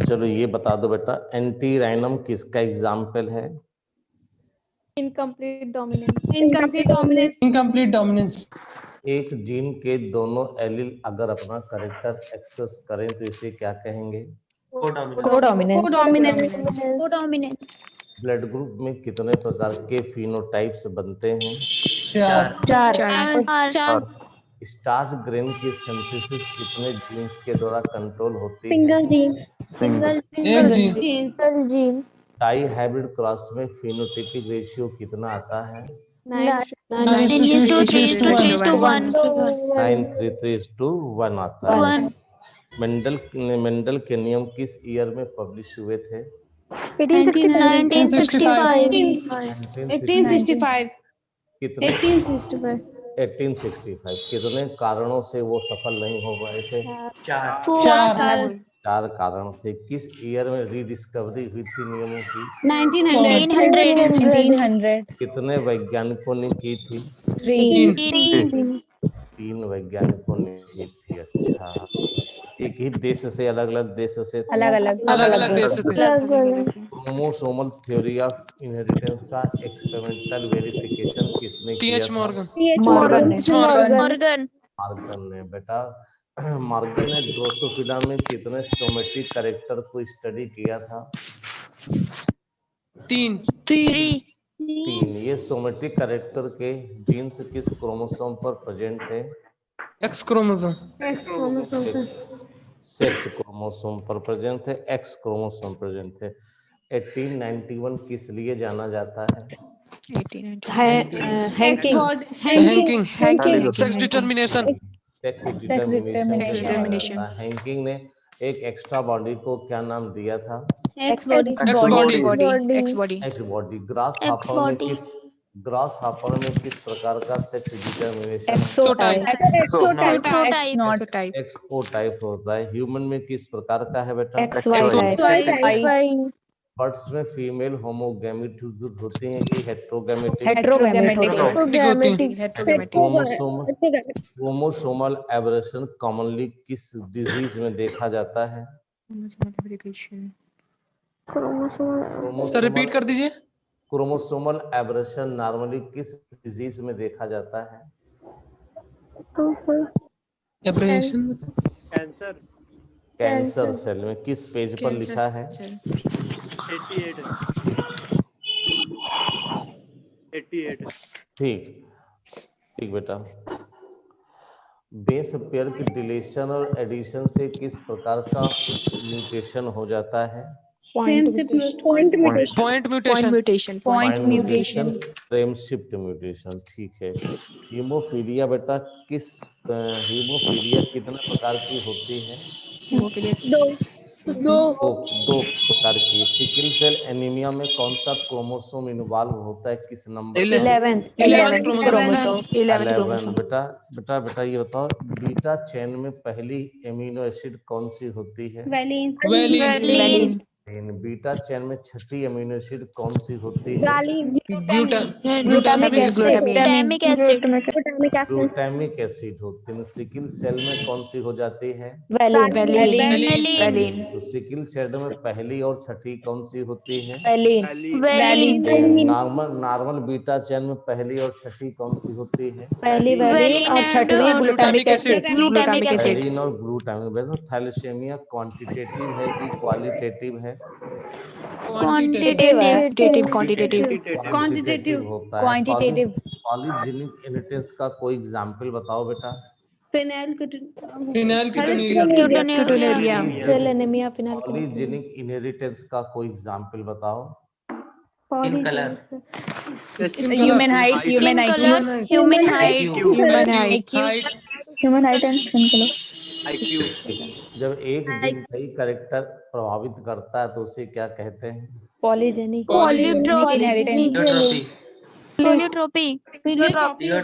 चलो ये बता दो बेटा, एंटीराइनम किसका एग्जाम्पल है? Incomplete dominance. Incomplete dominance. एक जीन के दोनों एलील अगर अपना कैरेक्टर एक्सप्रेस करें तो इसे क्या कहेंगे? कोडोमिनेंस। ब्लड ग्रुप में कितने प्रकार के फिनोटाइप्स बनते हैं? 4 स्टार्च ग्रेन की सिंथेसिस कितने जीन्स के द्वारा कंट्रोल होती है? सिंगल एक जी। जीन। डाई हाइब्रिड क्रॉस में फिनोटाइपिक रेशियो कितना आता है? 9:3:1 9:3:1 आता है। मेंडल के नियम किस ईयर में पब्लिश हुए थे? 1965 1865 कितने 1865 1865 कितने कारणों से वो सफल नहीं हो पाए थे? 4 4 कारण थे। किस ईयर में रीडिस्कवरी हुई थी नियमों की? 1900 कितने वैज्ञानिकों ने की थी? 3 3 वैज्ञानिकों ने की थी। अच्छा, एक ही देश से अलग अलग देश से अलग देश से। क्रोमोसोमल थ्योरी ऑफ इनहेरिटेंस का एक्सपेरिमेंटल वेरिफिकेशन किसने किया टी.एच. था? मॉर्गन। मॉर्गन। मार्गन ने। बेटा, मार्गन ने ड्रोसोफिला में कितने सोमेटिक कैरेक्टर को स्टडी किया था? 3 3। ये सोमेटिक कैरेक्टर के जीन्स किस क्रोमोसोम पर प्रेजेंट थे? X chromosome. सेक्स क्रोमोसोम पर प्रेजेंट थे, एक्स क्रोमोसोम प्रेजेंट थे। 1891 किस लिए जाना जाता है? Henking. Sex determination. Sex determination में जाना जाता है। हैंकिंग ने एक एक्स्ट्रा बॉडी को क्या नाम दिया था? X body. X body. Grass hopper में किस प्रकार का सेक्स डिटर्मिनेशन है? एक्सो टाइप होता है। ह्यूमन में किस प्रकार का है बेटा? बर्ड्स में फीमेल होमोगैमेटिक होती हैं कि हेट्रोगैमेटिक? क्रोमोसोमल एबरेशन कॉमनली किस डिजीज में देखा जाता है? सर रिपीट कर दीजिए। क्रोमोसोमल एबरेशन नॉर्मली किस डिजीज में देखा जाता है? एब्रेशन। कैंसर सेल में। किस पेज पर लिखा है? 88। ठीक बेटा। बेस पेयर की डिलीशन और एडिशन से किस प्रकार का म्यूटेशन हो जाता है? Point mutation. Frame shift mutation. ठीक है। हीमोफीलिया बेटा हीमोफीलिया कितने प्रकार की होती है? दो प्रकार की। सिकल सेल एनीमिया में कौन सा क्रोमोसोम इन्वॉल्व होता है? किस नंबर? 11 क्रोमोसोम। बेटा ये बताओ, बीटा चेन में पहली एमिनो एसिड कौन सी होती है? वैलिन। बीटा चेन में छठी एमिनो एसिड कौन सी होती है? Glutamic acid. ग्लूटामिक एसिड होती है। सिकल सेल में कौन सी हो जाती है? वैलिन। तो सिकल सेल में पहली और छठी कौन सी होती है? वैलिन। नॉर्मल बीटा चेन में पहली और छठी कौन सी होती है? वैलिन और ग्लूटामिक एसिड। वैलिन और ग्लूटामिक। थैलेसीमिया क्वांटिटेटिव है कि क्वालिटेटिव है? क्वांटिटेटिव होता है। पॉलीजेनिक इनहेरिटेंस का कोई एग्जांपल बताओ बेटा। फिनाइलकेटोनुरिया। पॉलीजेनिक इनहेरिटेंस का कोई एग्जांपल बताओ। Human height and skin colour. जब एक जीन कई कैरेक्टर प्रभावित करता है तो उसे क्या कहते हैं? पॉलीजेनिक। प्लियोट्रोपी।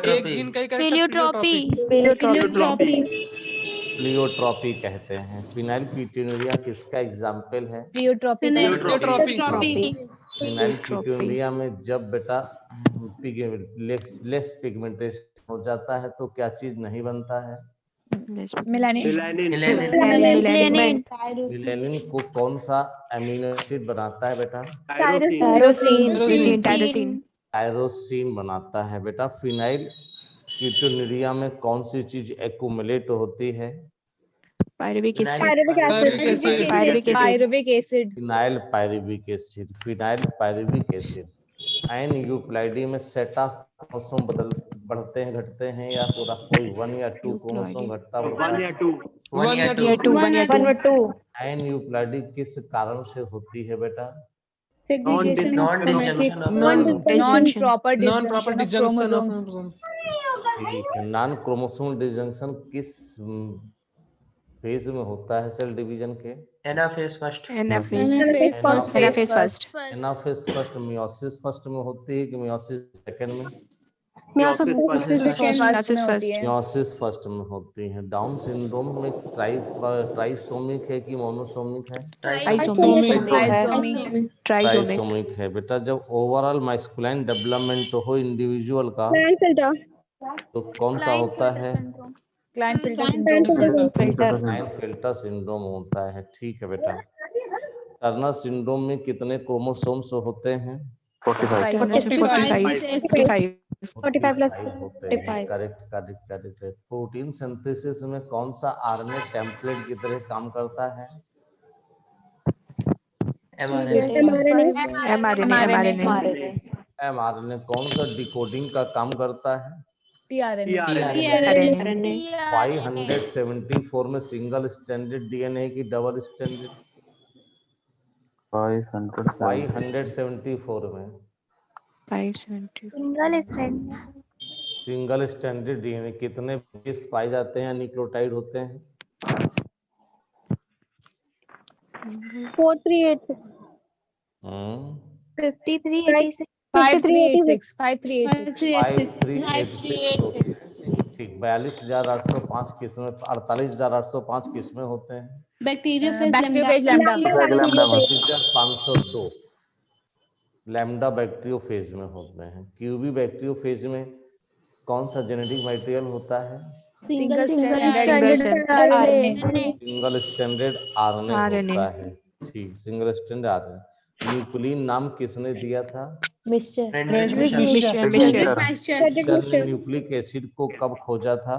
एक जीन का ही प्लियोट्रोपी। प्लियोट्रॉपी कहते हैं। फिनाइलकीटोनुरिया किसका एग्जाम्पल है? फिनाइलकीटोनुरिया में जब बेटा लेस पिगमेंटेशन हो जाता है तो क्या चीज नहीं बनता है? Melanin. मिलेनिन को कौन सा अमीनो एसिड बनाता है बेटा? Tyrosine. टायरोसिन बनाता है बेटा। फिनाइल कीटोन्यूरिया में कौन सी चीज एक्यूमुलेट होती है? Pyruvic acid. Pyruvic acid. Phenyl pyruvic acid. Phenyl pyruvic acid. एन यूक्लाइडी में सेट ऑफ क्रोमोसोम बढ़ते हैं घटते हैं, या पूरा कोई 1 या 2 क्रोमोसोम घटता बढ़ता है? 1 या 2. एन यूक्लाइडी किस कारण से होती है बेटा? Non-proper Non-proper disjunction of disjunction of chromosomes. chromosomes. ठीक है। नॉन क्रोमोसोम डिजंक्शन किस फेज में होता है सेल डिवीजन के? Anaphase Anaphase first. Anaphase first, meiosis first में होती है कि मियोसिस सेकंड में? Meiosis first. मियोसिस फर्स्ट में होती है। डाउन सिंड्रोम में ट्राइसोमिक है कि मोनोसोमिक है? Trisomic. ट्राइसोमिक है बेटा। जब ओवरऑल मैस्कुलाइन डेवलपमेंट हो इंडिविजुअल का तो कौन सा होता है? Klinefelter syndrome. क्लाइनफेल्टर सिंड्रोम होता है। ठीक है बेटा। टर्नर सिंड्रोम में कितने क्रोमोसोम्स होते हैं? 45. 45 होते हैं। करेक्ट। प्रोटीन सिंथेसिस में कौन सा आरएनए टेम्पलेट की तरह काम करता है? mRNA. एमआरएनए कौन सा डिकोडिंग का काम करता है? RNA. 574 में सिंगल स्टैंडर्ड डीएनए की डबल स्टैंडर्ड? 574 में 570. सिंगल स्टैंडर्ड डीएनए कितने बेस पाए जाते हैं, न्यूक्लियोटाइड होते हैं? 4386 5386. 5386। ठीक। 42,805 किस्में, 48,805 किस्में होते हैं। Bacteriophage lambda. 502 लैम्डा बैक्टीरियोफेज में होते हैं। क्यूबी बैक्टीरियोफेज में कौन सा जेनेटिक मटेरियल होता है? Single Single single standard RNA RNA. होता है। ठीक। Single standard RNA. न्यूक्लिन नाम किसने दिया था? Michelle. ने न्यूक्लिक एसिड को कब खोजा था?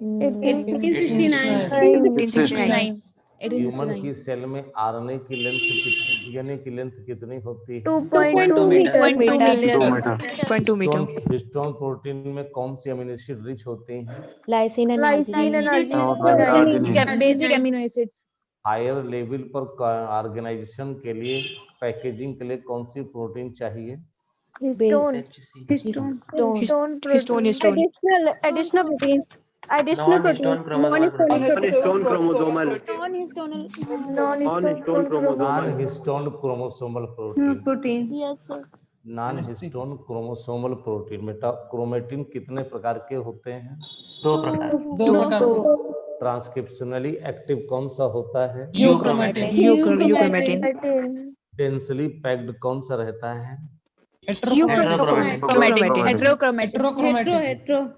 1869. ह्यूमन की सेल में आरएनए की लेंथ कितनी, डीएनए की लेंथ कितनी होती है? 2.2 meter. हिस्टोन प्रोटीन में कौन सी अमीनो एसिड रिच होती हैं? Lysine and basic amino acids. Higher level पर ऑर्गेनाइजेशन के लिए पैकेजिंग के लिए कौन सी प्रोटीन चाहिए? Histone. additional protein. Non-histone chromosomal. Non histone chromosomal protein. Non histone chromosomal protein. बेटा क्रोमेटिन कितने प्रकार के होते हैं? 2 प्रकार। ट्रांसक्रिप्शनली एक्टिव कौन सा होता है? Euchromatin. डेंसली पैक्ड कौन सा रहता है? Heterochromatin.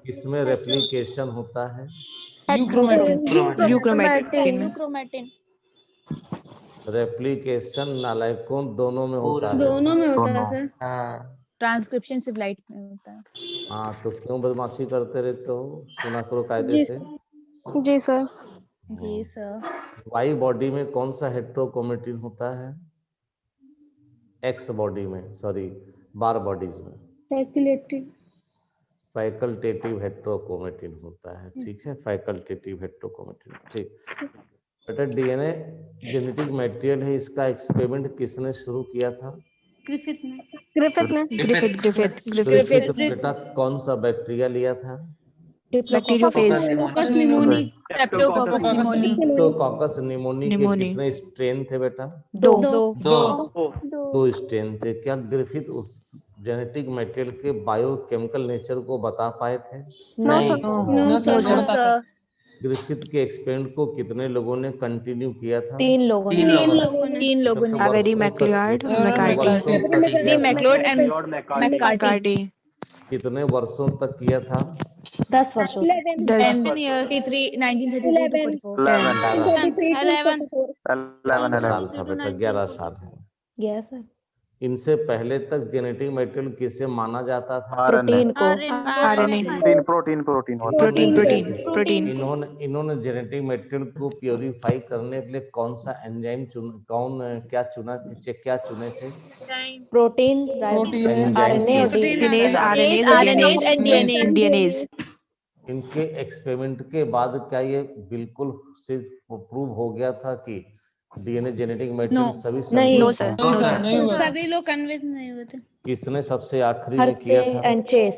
इसमें रेप्लिकेशन होता है? Euchromatin. रेप्लिकेशन नालायकों दोनों में होता है। हाँ। Transcription सिर्फ लाइट में होता है। हाँ तो क्यों बदमाशी करते रहते हो? सुना करो कायदे से। जी सर। वाई बॉडी में कौन सा हेट्रोक्रोमेटिन होता है? एक्स बॉडी में, सॉरी बार बॉडीज में फैकल्टेटिव हेट्रोक्रोमेटिन होता है। ठीक है। Facultative heterochromatin. ठीक। बेटा डीएनए जेनेटिक मटेरियल है, इसका एक्सपेरिमेंट किसने शुरू किया था? ग्रिफिथ ने। Griffith. बेटा कौन सा बैक्टीरिया लिया था? Bacteriophage. स्ट्रेप्टोकॉकस निमोनी के कितने स्ट्रेन थे बेटा? 2. 2 स्ट्रेन थे। क्या ग्रिफिथ उस जेनेटिक मटेरियल के बायोकेमिकल नेचर को बता पाए थे? नहीं। ग्रिफिथ के एक्सपेरिमेंट को कितने लोगों ने कंटिन्यू किया था? 3 लोगों ने। Avery McLeod. कितने वर्षों तक किया था? 10 वर्षों से। 10 1933 to 44. 11 11 साल था बेटा, 11 साल है। Yes sir. इनसे पहले तक जेनेटिक मटेरियल किसे माना जाता था? प्रोटीन को। RNA प्रोटीन इन्होंने जेनेटिक मटेरियल को प्योरीफाई करने के लिए कौन सा एंजाइम क्या चुने थे? Protein, enzyme RNA, kinase RNAs RNAs and DNAs. DNAs इनके एक्सपेरिमेंट के बाद क्या ये बिल्कुल से प्रूव हो गया था कि डीएनए जेनेटिक मटेरियल No. सभी नहीं। नो सर नो सर सभी लोग कन्विंस नहीं हुए थे। किसने सबसे आखिरी में किया था? And Chase.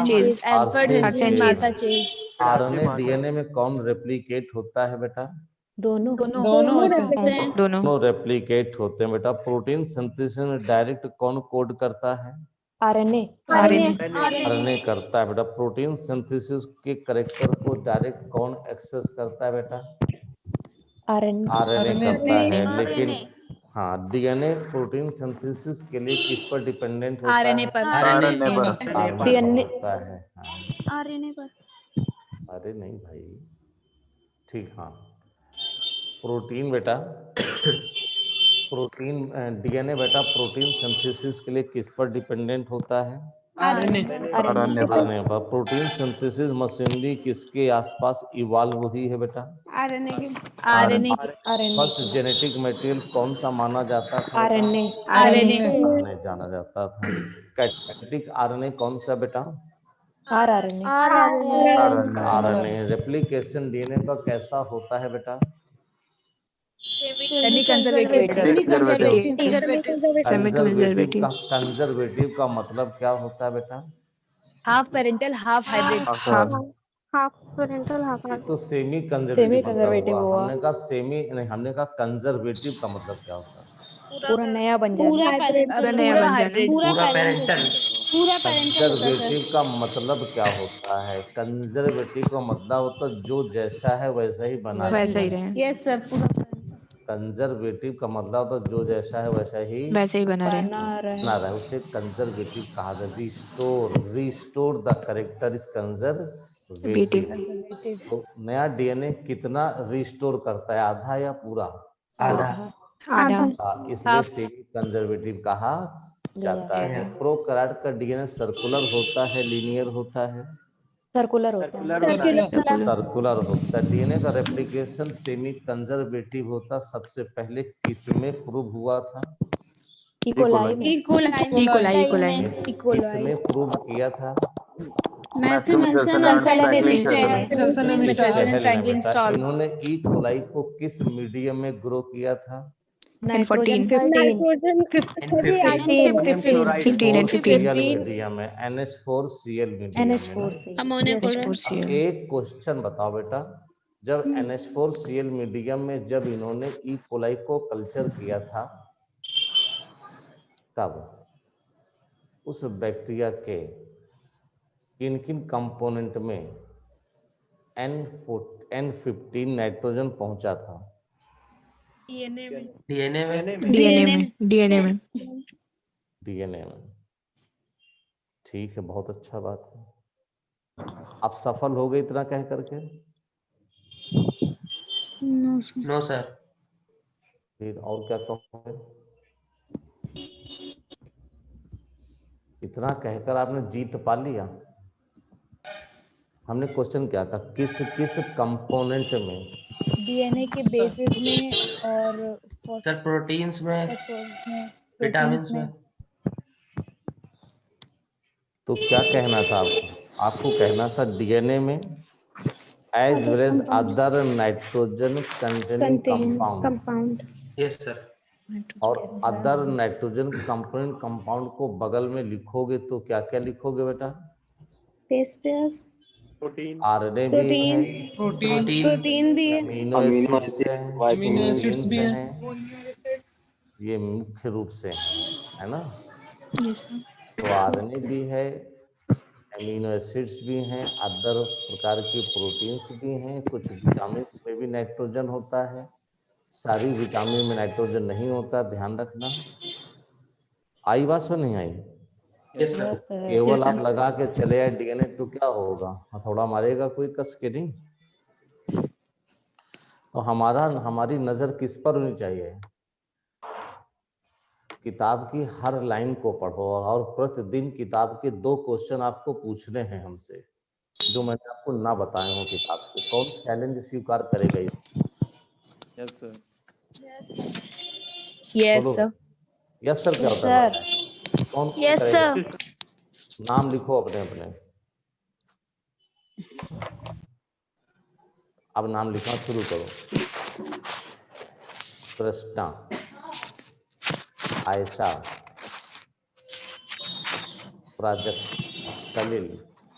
Chase Alfred Chase. Henry Martha Chase. RNA DNA में कौन रेप्लिकेट होता है बेटा? दोनों। दोनों रेप्लिकेट होते हैं बेटा। प्रोटीन सिंथेसिस में डायरेक्ट कौन कोड करता है? RNA। आरएनए करता है बेटा। प्रोटीन सिंथेसिस के कैरेक्टर को डायरेक्ट कौन एक्सप्रेस करता है बेटा? RNA। आरएनए करता है। लेकिन हाँ, डीएनए प्रोटीन सिंथेसिस के लिए किस पर डिपेंडेंट होता है? RNA पर। आरएनए पर DNA होता है। हाँ। RNA पर। अरे नहीं भाई, ठीक, हाँ। प्रोटीन बेटा डीएनए बेटा प्रोटीन सिंथेसिस के लिए किस पर डिपेंडेंट होता है? RNA। पर। प्रोटीन सिंथेसिस मशीनरी किसके आसपास इवॉल्व हुई है बेटा? RNA के। RNA फर्स्ट जेनेटिक मटेरियल कौन सा माना जाता था? RNA। आरएनए जाना जाता था। कैटालिटिक आरएनए कौन सा बेटा? RNA। आरएनए। रेप्लिकेशन डीएनए का कैसा होता है बेटा? semi conservative. कंजर्वेटिव का मतलब क्या होता है बेटा? Half parental, half hybrid. Half parental half. ये तो सेमी कंजर्वेटिव conservative हुआ। हुआ। हमने कहा सेमी नहीं, हमने कहा कंजर्वेटिव का मतलब क्या होता है? पूरा नया बन जाए। पूरा पूरा नया बन जाना hybrid. पूरा पेरेंटल। पूरा पेरेंटल होता है कंजर्वेटिव का मतलब क्या होता है? कंजर्वेटिव का मतलब होता है जो जैसा है वैसा ही बना वैसा ही रहे। रहे यस सर पूरा कंजर्वेटिव का मतलब होता है जो जैसा है वैसा ही वैसे ही बना रहे बना रहे। बना रहा है। उसे कंजर्वेटिव कहा जाता है। Restore the character is conservative. Conservative. तो नया डीएनए कितना रिस्टोर करता है, आधा या पूरा? आधा। आधा इसलिए Half. सेमी कंजर्वेटिव कहा जाता है। है। प्रोकैरियोट का डीएनए सर्कुलर होता है, लीनियर होता है? सर्कुलर होता है। सर्कुलर होता है। डीएनए का रेप्लिकेशन सेमी कंजर्वेटिव होता। सबसे पहले किस में प्रूव हुआ था? इकोलाई में। इकोलाई किसने प्रूव किया था? मैथ्यू विल्सन और Franklin Michelson and Franklin Stahl. इन्होंने ई कोलाई को किस मीडियम में ग्रो किया था? नाइट्रोजन 15 मीडियम में, NH4Cl मीडियम में ना? अमोनिया अब एक क्वेश्चन बताओ बेटा, जब NH4Cl मीडियम में जब इन्होंने ई कोलाई को कल्चर किया था, तब उस बैक्टीरिया के किन किन कंपोनेंट में N15 नाइट्रोजन पहुंचा था? डीएनए में। डीएनए में डीएनए में। ठीक है, बहुत अच्छा बात है। आप सफल हो गए इतना कह करके? No sir. फिर और क्या कहोगे? इतना कहकर आपने जीत पा लिया। हमने क्वेश्चन क्या था, किस किस कंपोनेंट में? DNA के बेसिस में और सर प्रोटीन्स में, phosphorus में, विटामिन्स proteins में। तो क्या कहना था आपको? आपको कहना था डीएनए में as well as other nitrogen containing compound. Yes sir. और अदर नाइट्रोजन कंपोनेंट कंपाउंड को बगल में लिखोगे तो क्या क्या लिखोगे बेटा? आरएनए भी है, प्रोटीन भी है, अमीनो एसिड्स हैं, ये मुख्य रूप से है ना? तो आरएनए भी है, अमीनो एसिड्स भी हैं, अदर प्रकार की प्रोटीन्स भी हैं, कुछ विटामिन में भी नाइट्रोजन होता है, सारी विटामिन में नाइट्रोजन नहीं होता, ध्यान रखना। आई बात नहीं आई? Yes sir. केवल Yes, sir. आप लगा के चले आए डीएनए तो क्या होगा, हथौड़ा मारेगा कोई कस के नहीं। तो हमारी नजर किस पर होनी चाहिए, किताब की हर लाइन को पढ़ो और प्रतिदिन किताब के 2 क्वेश्चन आपको पूछने हैं हमसे जो मैंने आपको ना बताए हो किताब के। कौन चैलेंज स्वीकार करेगा इस? यस बोलो सर। यस सर क्या होता सर है? कौन यस करेगा? सर। नाम लिखो अपने अपने। अब नाम लिखना शुरू करो। कृष्णा, आयशा, प्राजक्त, सलील,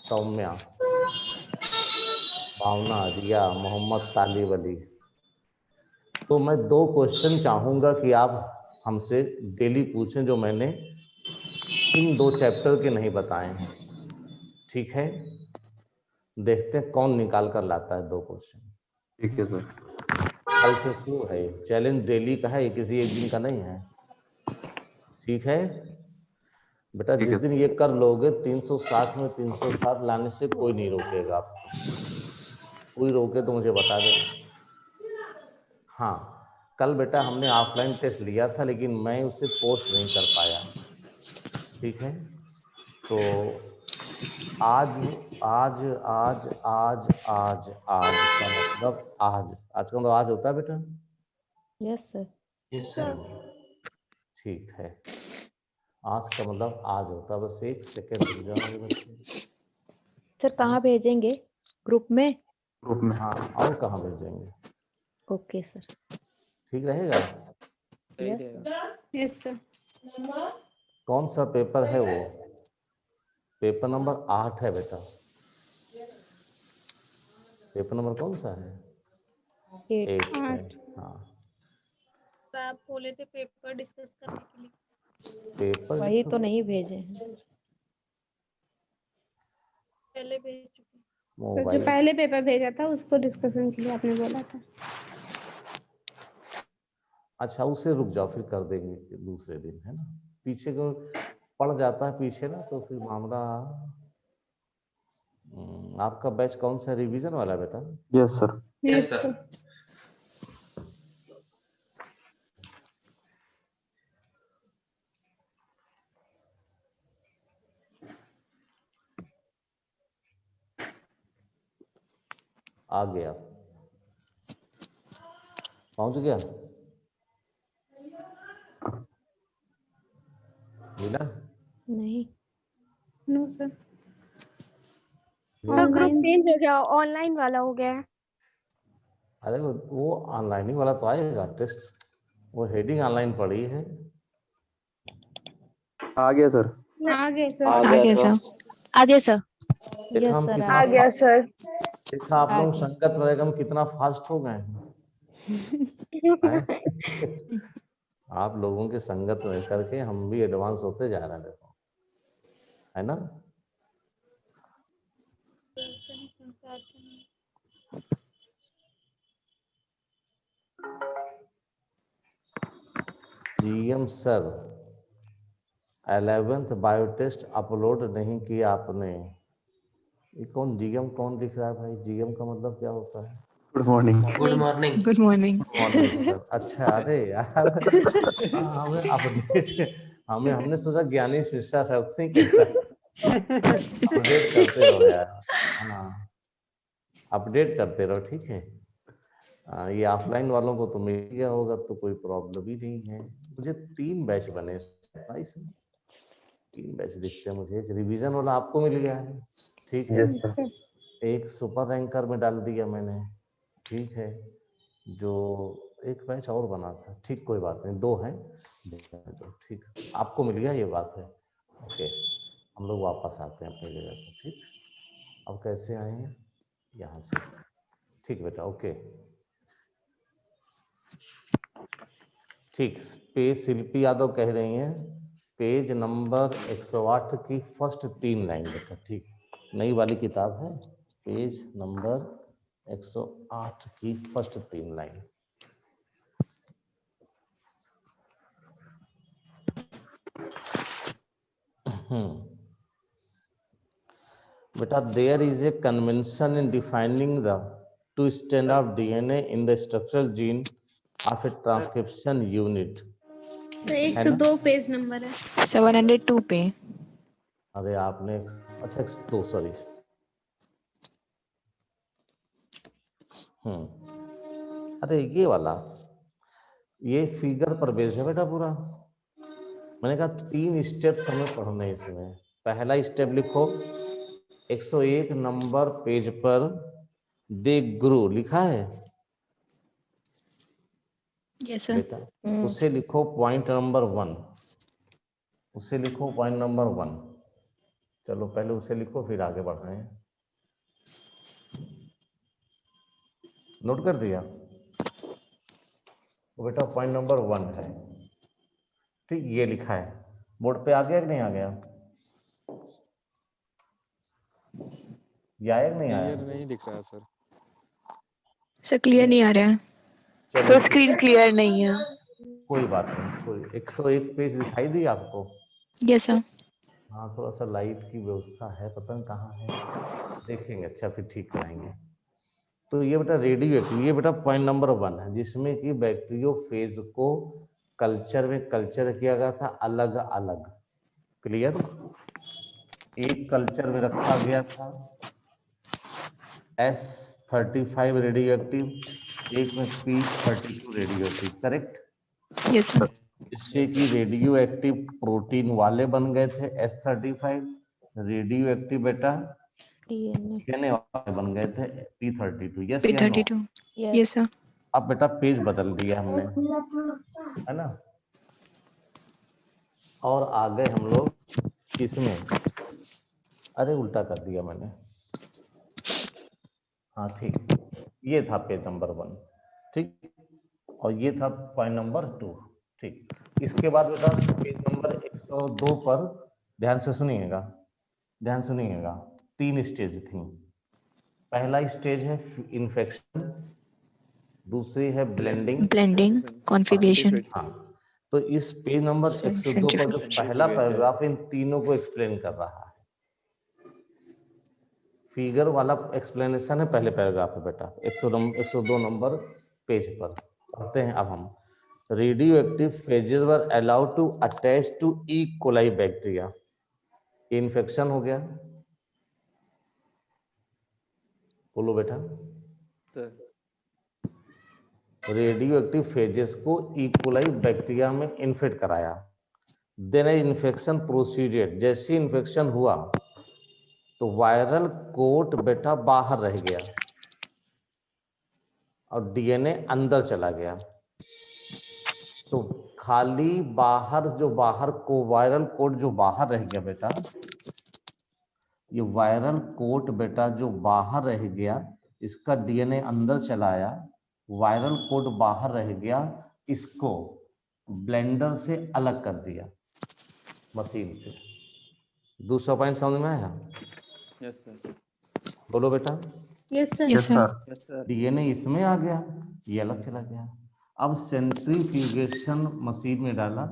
सौम्या, भावना, रिया, मोहम्मद, तालिब अली। तो मैं 2 क्वेश्चन चाहूंगा कि आप हमसे डेली पूछें जो मैंने इन 2 चैप्टर के नहीं बताए हैं, ठीक है? देखते हैं कौन निकाल कर लाता है 2 क्वेश्चन। ठीक है सर। कल से शुरू है, चैलेंज डेली का है, किसी एक दिन का नहीं है, ठीक है बेटा? ठीक जिस है। दिन ये कर लोगे 360 में 360 लाने से कोई नहीं रोकेगा आपको। कोई रोके तो मुझे बता दे। हाँ, कल बेटा हमने ऑफलाइन टेस्ट लिया था लेकिन मैं उसे पोस्ट नहीं कर पाया, ठीक है? तो आज आज आज आज आज आज का मतलब आज का मतलब आज होता है बेटा? Yes sir. Yes sir. ठीक है, आज का मतलब आज होता है। बस 1 सेकेंड रुक जाओ मेरे बच्चे। सर कहाँ भेजेंगे, ग्रुप में? ग्रुप में। हाँ, और कहाँ भेजेंगे? Okay sir. ठीक रहेगा? Yes sir. कौन सा पेपर है वो? पेपर नंबर 8 है बेटा। पेपर नंबर कौन सा है? 8 है। हाँ, आप बोले थे पेपर डिस्कस करने के लिए। पेपर वही तो नहीं भेजे हैं। पहले भेज चुके। तो जो मोबाइल। पहले पेपर भेजा था उसको डिस्कशन के लिए आपने बोला था। अच्छा, उसे रुक जाओ, फिर कर देंगे दूसरे दिन, है ना? पीछे को पड़ जाता है पीछे ना, तो फिर मामला। आपका बैच कौन सा रिवीजन वाला है बेटा? Yes sir. Yes sir. आ गया, पहुंच गया, मिला? नहीं नो सर। मिला? ग्रुप चेंज हो गया, ऑनलाइन वाला हो गया है। अरे वो ऑनलाइन ही वाला तो आएगा टेस्ट, वो हेडिंग ऑनलाइन पड़ी है। आ गया सर। आगे सर। आगे सर। आगे सर। देखा यस हम सर कितना आ गया। सर। देखा आप आ लोग गया। संगत में हम कितना फास्ट हो गए हैं? आप लोगों के संगत में करके हम भी एडवांस होते जा रहे हैं, देखो, है ना? GM sir, 11th bio test upload नहीं किया आपने। ये कौन जीएम, कौन लिख रहा है भाई? जीएम का मतलब क्या होता है? Good morning. Good morning. Good morning. Morning sir. अच्छा, अरे यार हमें अपडेट, हमने सोचा ज्ञानी मिश्रा सर से ही कहता है। अपडेट करते रहो यार, है ना? अपडेट करते रहो, ठीक है? ये ऑफलाइन वालों को तो मिल गया होगा तो कोई प्रॉब्लम ही नहीं है। मुझे 3 बैच बने इसमें, 3 बैच दिखते हैं मुझे। एक रिवीजन वाला आपको मिल गया है, ठीक है? Yes sir. एक सुपर रैंकर में डाल दिया मैंने, ठीक है? जो एक बैच और बना था, ठीक, कोई बात नहीं, 2 हैं, ठीक, आपको मिल गया, ये बात है। ओके, हम लोग वापस आते हैं अपनी जगह पर, ठीक? अब कैसे आए हैं? यहाँ से, ठीक बेटा, ओके, ठीक। पेज शिल्पी यादव कह रही हैं पेज नंबर 108 की फर्स्ट 3 लाइन बेटा, ठीक? नई वाली किताब है, पेज नंबर 108 की फर्स्ट 3 लाइन। बेटा there is a convention in defining the two strand of DNA in the structural gene of a transcription unit. तो 102 पेज नंबर है। 702 पे। अरे आपने अच्छा 102 सॉरी। अरे ये वाला ये फिगर पर बेस्ड है बेटा पूरा। मैंने कहा 3 स्टेप्स हमें पढ़ने हैं इसमें। पहला स्टेप लिखो 101 नंबर पेज पर दे ग्रो लिखा है यस सर। बेटा, उसे लिखो पॉइंट नंबर 1, उसे लिखो पॉइंट नंबर 1। चलो पहले उसे लिखो फिर आगे बढ़ रहे हैं। नोट कर दिया? तो बेटा पॉइंट नंबर 1 है, ठीक, ये लिखा है। बोर्ड पे आ गया कि नहीं आ गया? ये आया कि नहीं आया? नहीं दिख रहा सर। सर क्लियर नहीं आ रहा है। चलो स्क्रीन क्लियर नहीं है। कोई बात नहीं, कोई 101 पेज दिखाई दी आपको? Yes sir. हाँ थोड़ा सा लाइट की व्यवस्था है, पता नहीं कहाँ है, देखेंगे। अच्छा फिर ठीक कराएंगे। तो ये बेटा रेडियो एक्टिव, ये बेटा पॉइंट नंबर 1 है, जिसमें कि बैक्टीरियोफेज को कल्चर में कल्चर किया गया था अलग अलग। क्लियर? एक कल्चर में रखा गया था S35 रेडियो एक्टिव, एक में P32 radio active. Correct? Yes sir. इससे कि रेडियो एक्टिव प्रोटीन वाले बन गए थे S35, रेडियो एक्टिव बेटा डीएनए वाले बन गए थे P32। यस या नो? P32। Yes sir. अब बेटा पेज बदल दिया हमने, है ना? और आ गए हम लोग इसमें, अरे उल्टा कर दिया मैंने। हाँ ठीक, ये था पेज नंबर 1, ठीक, और ये था पॉइंट नंबर 2, ठीक। इसके बाद बेटा पेज नंबर 102 पर ध्यान से सुनिएगा, ध्यान सुनिएगा। 3 स्टेज थी। पहला स्टेज है इन्फेक्शन, दूसरी है ब्लेंडिंग, कॉन्फ़िगरेशन। हाँ, तो इस पेज नंबर 102 पर जो पहला पैराग्राफ इन तीनों को एक्सप्लेन कर रहा है। फिगर वाला एक्सप्लेनेशन है पहले पैराग्राफ में बेटा, 102 नंबर पेज पर। पढ़ते हैं अब हम। Radioactive phages were allowed to attach to E coli bacteria. Infection हो गया, बोलो बेटा। रेडियो एक्टिव फेजेस को ई कोलाई बैक्टीरिया में इन्फेक्ट कराया। देन इन्फेक्शन प्रोसीडेड, जैसे इन्फेक्शन हुआ तो वायरल कोट बेटा बाहर रह गया और डीएनए अंदर चला गया। तो खाली बाहर जो बाहर को वायरल कोट जो बाहर रह गया बेटा, ये वायरल कोट बेटा जो बाहर रह गया, इसका डीएनए अंदर चलाया, वायरल कोट बाहर रह गया, इसको ब्लेंडर से अलग कर दिया मशीन से। दूसरा पॉइंट समझ में आया? Yes sir. बोलो बेटा। Yes sir. Yes sir. DNA इसमें आ गया, ये अलग चला गया। अब सेंट्रीफ्यूगेशन मशीन में डाला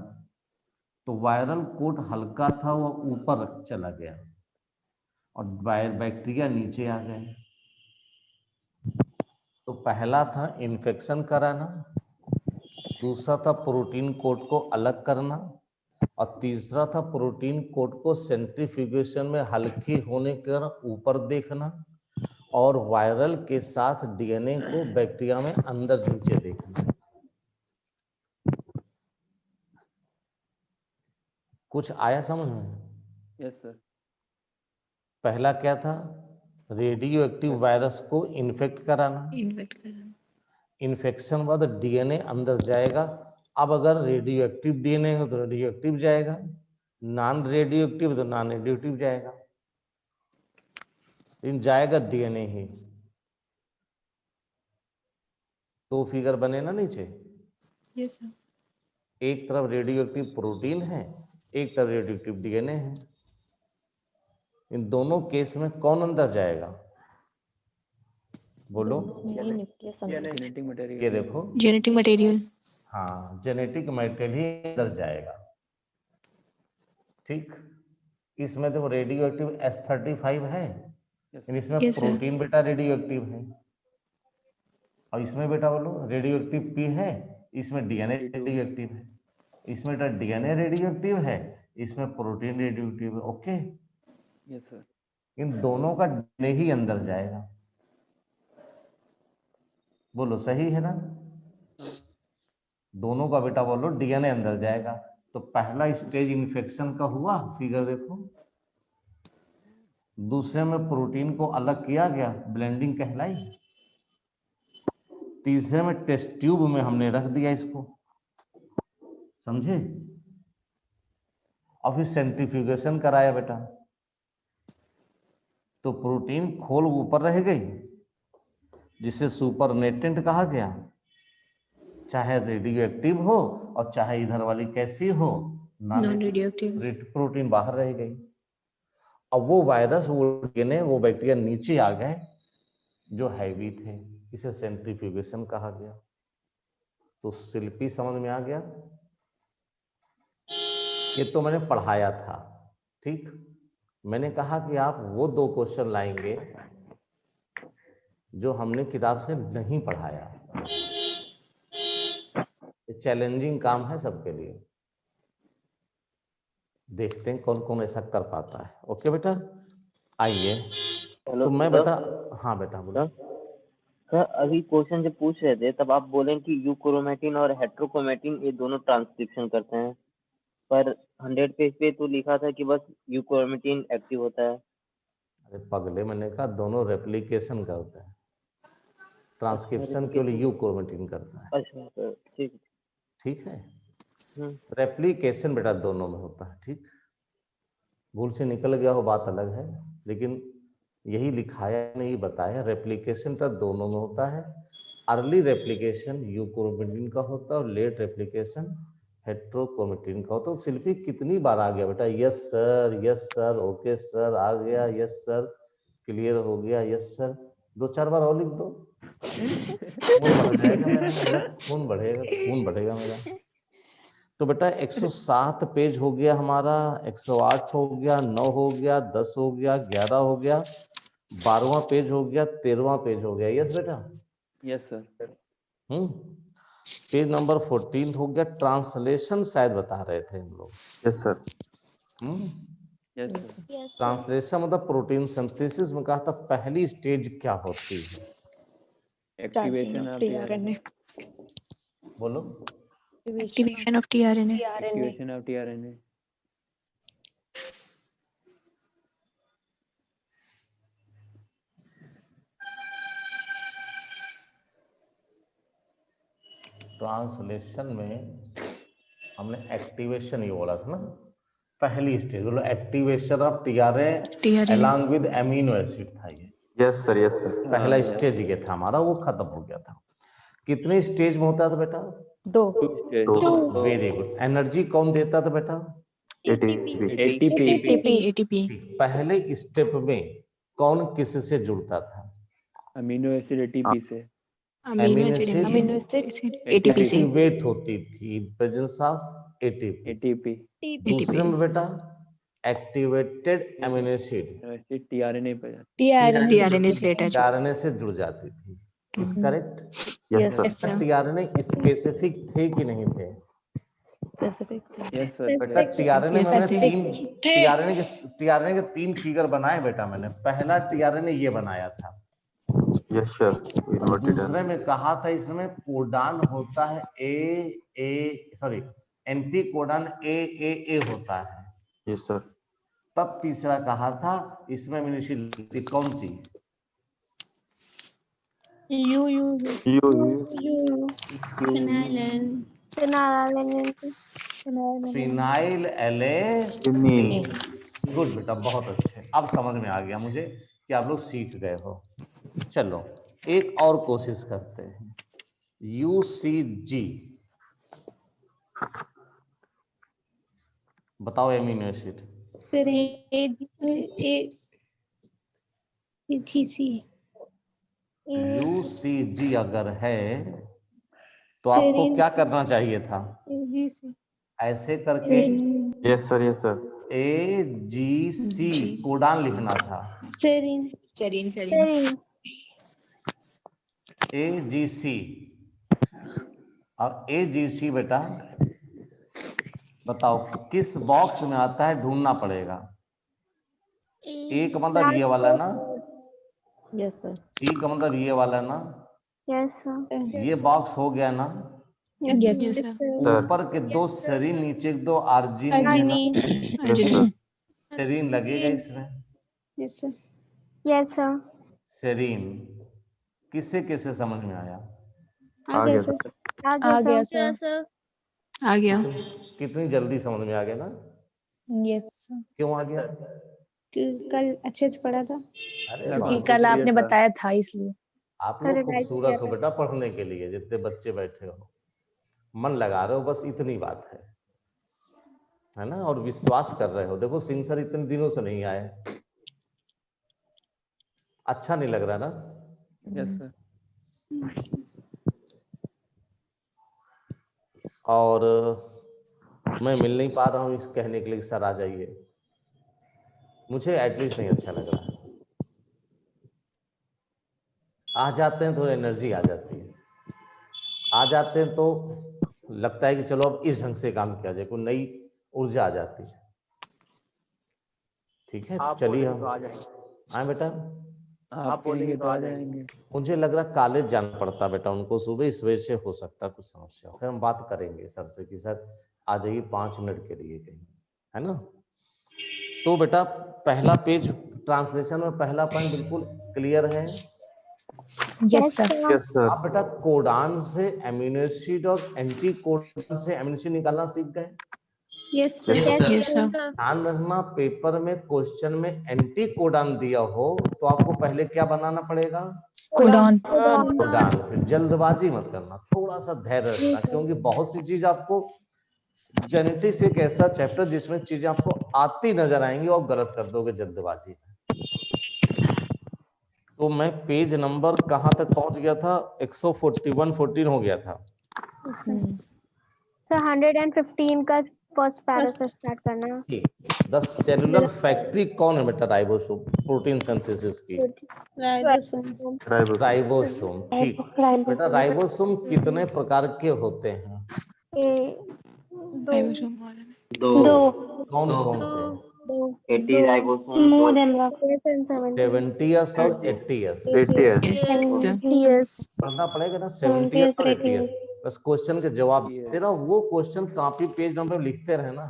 तो वायरल कोट हल्का था वो ऊपर चला गया और बैक्टीरिया नीचे आ गए। तो पहला था इन्फेक्शन कराना, दूसरा था प्रोटीन कोट को अलग करना, और तीसरा था प्रोटीन कोट को सेंट्रीफ्यूगेशन में हल्की होने कर ऊपर देखना और वायरल के साथ डीएनए को बैक्टीरिया में अंदर नीचे देखना। कुछ आया समझ में? Yes sir. पहला क्या था? रेडियो एक्टिव वायरस को इन्फेक्ट कराना, इन्फेक्शन बाद डीएनए अंदर जाएगा। अब अगर रेडियो एक्टिव डीएनए हो तो रेडियो एक्टिव जाएगा, नॉन रेडियो एक्टिव तो नॉन रेडियो एक्टिव जाएगा, लेकिन जाएगा डीएनए ही। तो फिगर बने ना नीचे। Yes sir. एक तरफ रेडियो एक्टिव प्रोटीन है, एक तरफ रेडियो एक्टिव डीएनए है। इन दोनों केस में कौन अंदर जाएगा? बोलो। Genetic material. ये देखो, जेनेटिक मटेरियल। हाँ जेनेटिक मटेरियल ही अंदर जाएगा, ठीक। इसमें तो रेडियो एक्टिव S35 है, यानी इसमें Yes, sir. प्रोटीन बेटा रेडियो एक्टिव है, और इसमें बेटा बोलो रेडियो एक्टिव P है, इसमें डीएनए रेडियो एक्टिव है, इसमें बेटा डीएनए रेडियो एक्टिव है, इसमें प्रोटीन रेडियो एक्टिव है। Okay, yes sir. इन दोनों का डीएनए ही अंदर जाएगा, बोलो सही है ना? दोनों का बेटा बोलो डीएनए अंदर जाएगा। तो पहला स्टेज इन्फेक्शन का हुआ, फिगर देखो। दूसरे में प्रोटीन को अलग किया गया, ब्लेंडिंग कहलाई। तीसरे में टेस्ट ट्यूब में हमने रख दिया इसको, समझे? और फिर सेंट्रीफ्यूगेशन कराया बेटा, तो प्रोटीन खोल ऊपर रह गई, जिसे सुपरनेटेंट कहा गया। चाहे रेडियो एक्टिव हो और चाहे इधर वाली कैसी हो, नॉन रेडियोएक्टिव। प्रोटीन बाहर रह गई। अब वो वायरस, वो डीएनए, वो बैक्टीरिया नीचे आ गए जो हैवी थे, इसे सेंट्रीफ्यूगेशन कहा गया। तो शिल्पी समझ में आ गया? ये तो मैंने पढ़ाया था, ठीक। मैंने कहा कि आप वो 2 क्वेश्चन लाएंगे जो हमने किताब से नहीं पढ़ाया। चैलेंजिंग काम है सबके लिए, देखते हैं कौन कौन ऐसा कर पाता है। ओके बेटा, आइए। तो मैं बेटा, हाँ बेटा बोलो। सर अभी क्वेश्चन जब पूछ रहे थे तब आप बोले कि यूक्रोमेटिन और हेट्रोक्रोमेटिन ये दोनों ट्रांसक्रिप्शन करते हैं, पर 100 पेज पे तो लिखा था कि बस यूक्रोमेटिन एक्टिव होता है। अरे पगले, मैंने कहा दोनों रेप्लिकेशन करते हैं, ट्रांसक्रिप्शन केवल यूक्रोमेटिन करता है। अच्छा सर, ठीक ठीक है, रेप्लिकेशन बेटा दोनों में होता है, ठीक। भूल से निकल गया हो बात अलग है, लेकिन यही लिखाया नहीं बताया, रेप्लिकेशन का दोनों में होता है। अर्ली रेप्लिकेशन यूक्रोमेटिन का होता है और लेट रेप्लिकेशन हेट्रोक्रोमेटिन का होता है। तो शिल्पी कितनी बार आ गया बेटा? Yes sir, yes sir, okay sir, आ गया, यस सर, क्लियर हो गया, यस सर। 2-4 बार और लिख दो, खून बढ़ जाएगा मेरा, खून बढ़ेगा, खून बढ़ेगा मेरा। तो बेटा 107 पेज हो गया हमारा, 108 हो गया, 9 हो गया, 10 हो गया, 11 हो गया, 12वां पेज हो गया, 13वां पेज हो गया। यस बेटा? Yes sir. पेज नंबर 14 हो गया। ट्रांसलेशन शायद बता रहे थे हम लोग। Yes sir. Yes sir. Translation मतलब प्रोटीन सिंथेसिस में कहा था पहली स्टेज क्या होती है? Activation of tRNA. बोलो। Activation of tRNA. Activation of tRNA. Translation में हमने एक्टिवेशन ये बोला था ना, पहली स्टेज। बोलो activation of tRNA along with amino acid था ये। Yes sir, yes sir. पहला स्टेज ये था हमारा, वो खत्म हो गया था। कितने स्टेज में होता था बेटा? 2। Very good. एनर्जी कौन देता था बेटा? एटीपी। पहले स्टेप में कौन किससे जुड़ता था? अमीनो एसिड एटीपी से। अमीनो एसिड एटीपी से एक्टिवेट होती थी प्रेजेंस ऑफ एटीपी। दूसरे में बेटा एक्टिवेटेड अमीनो एसिड टीआरएनए पे टीआरएनए से जुड़ जाती थी। Is correct? Yes sir. TRNA specific थे कि नहीं थे? Yes sir. बेटा टीआरएनए में टीआरएनए के 3 फिगर बनाए बेटा मैंने। पहला टीआरएनए ये बनाया था। Yes sir. दूसरे में कहा था इसमें कोडान होता है एंटी कोडान ए होता है। Yes sir. तब तीसरा कहा था इसमें अमीनो एसिड कौन सी? Phenyl alanine. गुड बेटा, बहुत अच्छे। अब समझ में आ गया मुझे कि आप लोग सीख गए हो। चलो एक और कोशिश करते हैं। UCG बताओ एमिनो एसिड। सर UCG अगर है तो आपको क्या करना चाहिए था? ऐसे करके। Yes sir, yes sir. AGC codon लिखना था। सेरीन AGC और AGC बेटा बताओ किस बॉक्स में आता है, ढूंढना पड़ेगा। A का मतलब ये वाला ना, यस सर। C का मतलब ये वाला ना, यस सर। ये बॉक्स हो गया ना। Yes, sir. ऊपर के दो सेरीन, नीचे के दो आर्जिनिन है ना, यस सर। सेरीन लगेगा इसमें। Yes sir. Yes sir. Serine किसे किसे समझ में आया? आ गया सर। आ गया सर। आ गया। कितनी जल्दी समझ में आ गया ना? यस क्यों आ गया? कल अच्छे से पढ़ा था। अरे क्योंकि वाह, कल आपने बताया था इसलिए। आप लोग खूबसूरत हो बेटा पढ़ने के लिए, जितने बच्चे बैठे हो मन लगा रहे हो, बस इतनी बात है ना, और विश्वास कर रहे हो। देखो सिंह सर इतने दिनों से नहीं आए, अच्छा नहीं लग रहा ना? Yes sir. और मैं मिल नहीं पा रहा हूँ इस कहने के लिए सर आ जाइए, मुझे एटलीस्ट नहीं अच्छा लग रहा है। आ जाते हैं तो एनर्जी आ जाती है, आ जाते हैं तो लगता है कि चलो अब इस ढंग से काम किया जाए, कोई नई ऊर्जा आ जाती है। ठीक है, चलिए हम आए बेटा। आप बोलेंगे तो आ जाएंगे। मुझे लग रहा कॉलेज जाना पड़ता बेटा उनको सुबह, इस वजह से हो सकता कुछ समस्या हो। फिर हम बात करेंगे सर से कि सर आ जाइए 5 मिनट के लिए कहीं, है ना। तो बेटा पहला पेज ट्रांसलेशन में पहला पॉइंट बिल्कुल क्लियर है। Yes sir. Yes sir. आप बेटा कोडान से अमीनो एसिड और एंटी कोडान से अमीनो एसिड निकालना सीख गए। Yes Yes, sir. ध्यान रखना पेपर में क्वेश्चन में एंटी कोडान दिया हो तो आपको पहले क्या बनाना पड़ेगा? कोडॉन। कोडान। फिर जल्दबाजी मत करना, थोड़ा सा धैर्य रखना, क्योंकि बहुत सी चीज आपको, जेनेटिक्स एक ऐसा चैप्टर जिसमें चीजें आपको आती नजर आएंगी और गलत कर दोगे जल्दबाजी में। तो मैं पेज नंबर कहां तक पहुंच गया था? 141-14 हो गया था। सर 115 का फर्स्ट पैरा से स्टार्ट करना। द सेलुलर फैक्ट्री कौन है बेटा? राइबोसोम, प्रोटीन सिंथेसिस की। राइबोसोम। राइबोसोम, ठीक बेटा। राइबोसोम कितने प्रकार के होते हैं? दो। कौन कौन से? 80 राइबोसोम। 70s और 80s। 80s। पढ़ना पड़ेगा ना 70s और 80s। बस क्वेश्चन के जवाब तेरा वो क्वेश्चन कॉपी पेज नंबर लिखते रहे ना,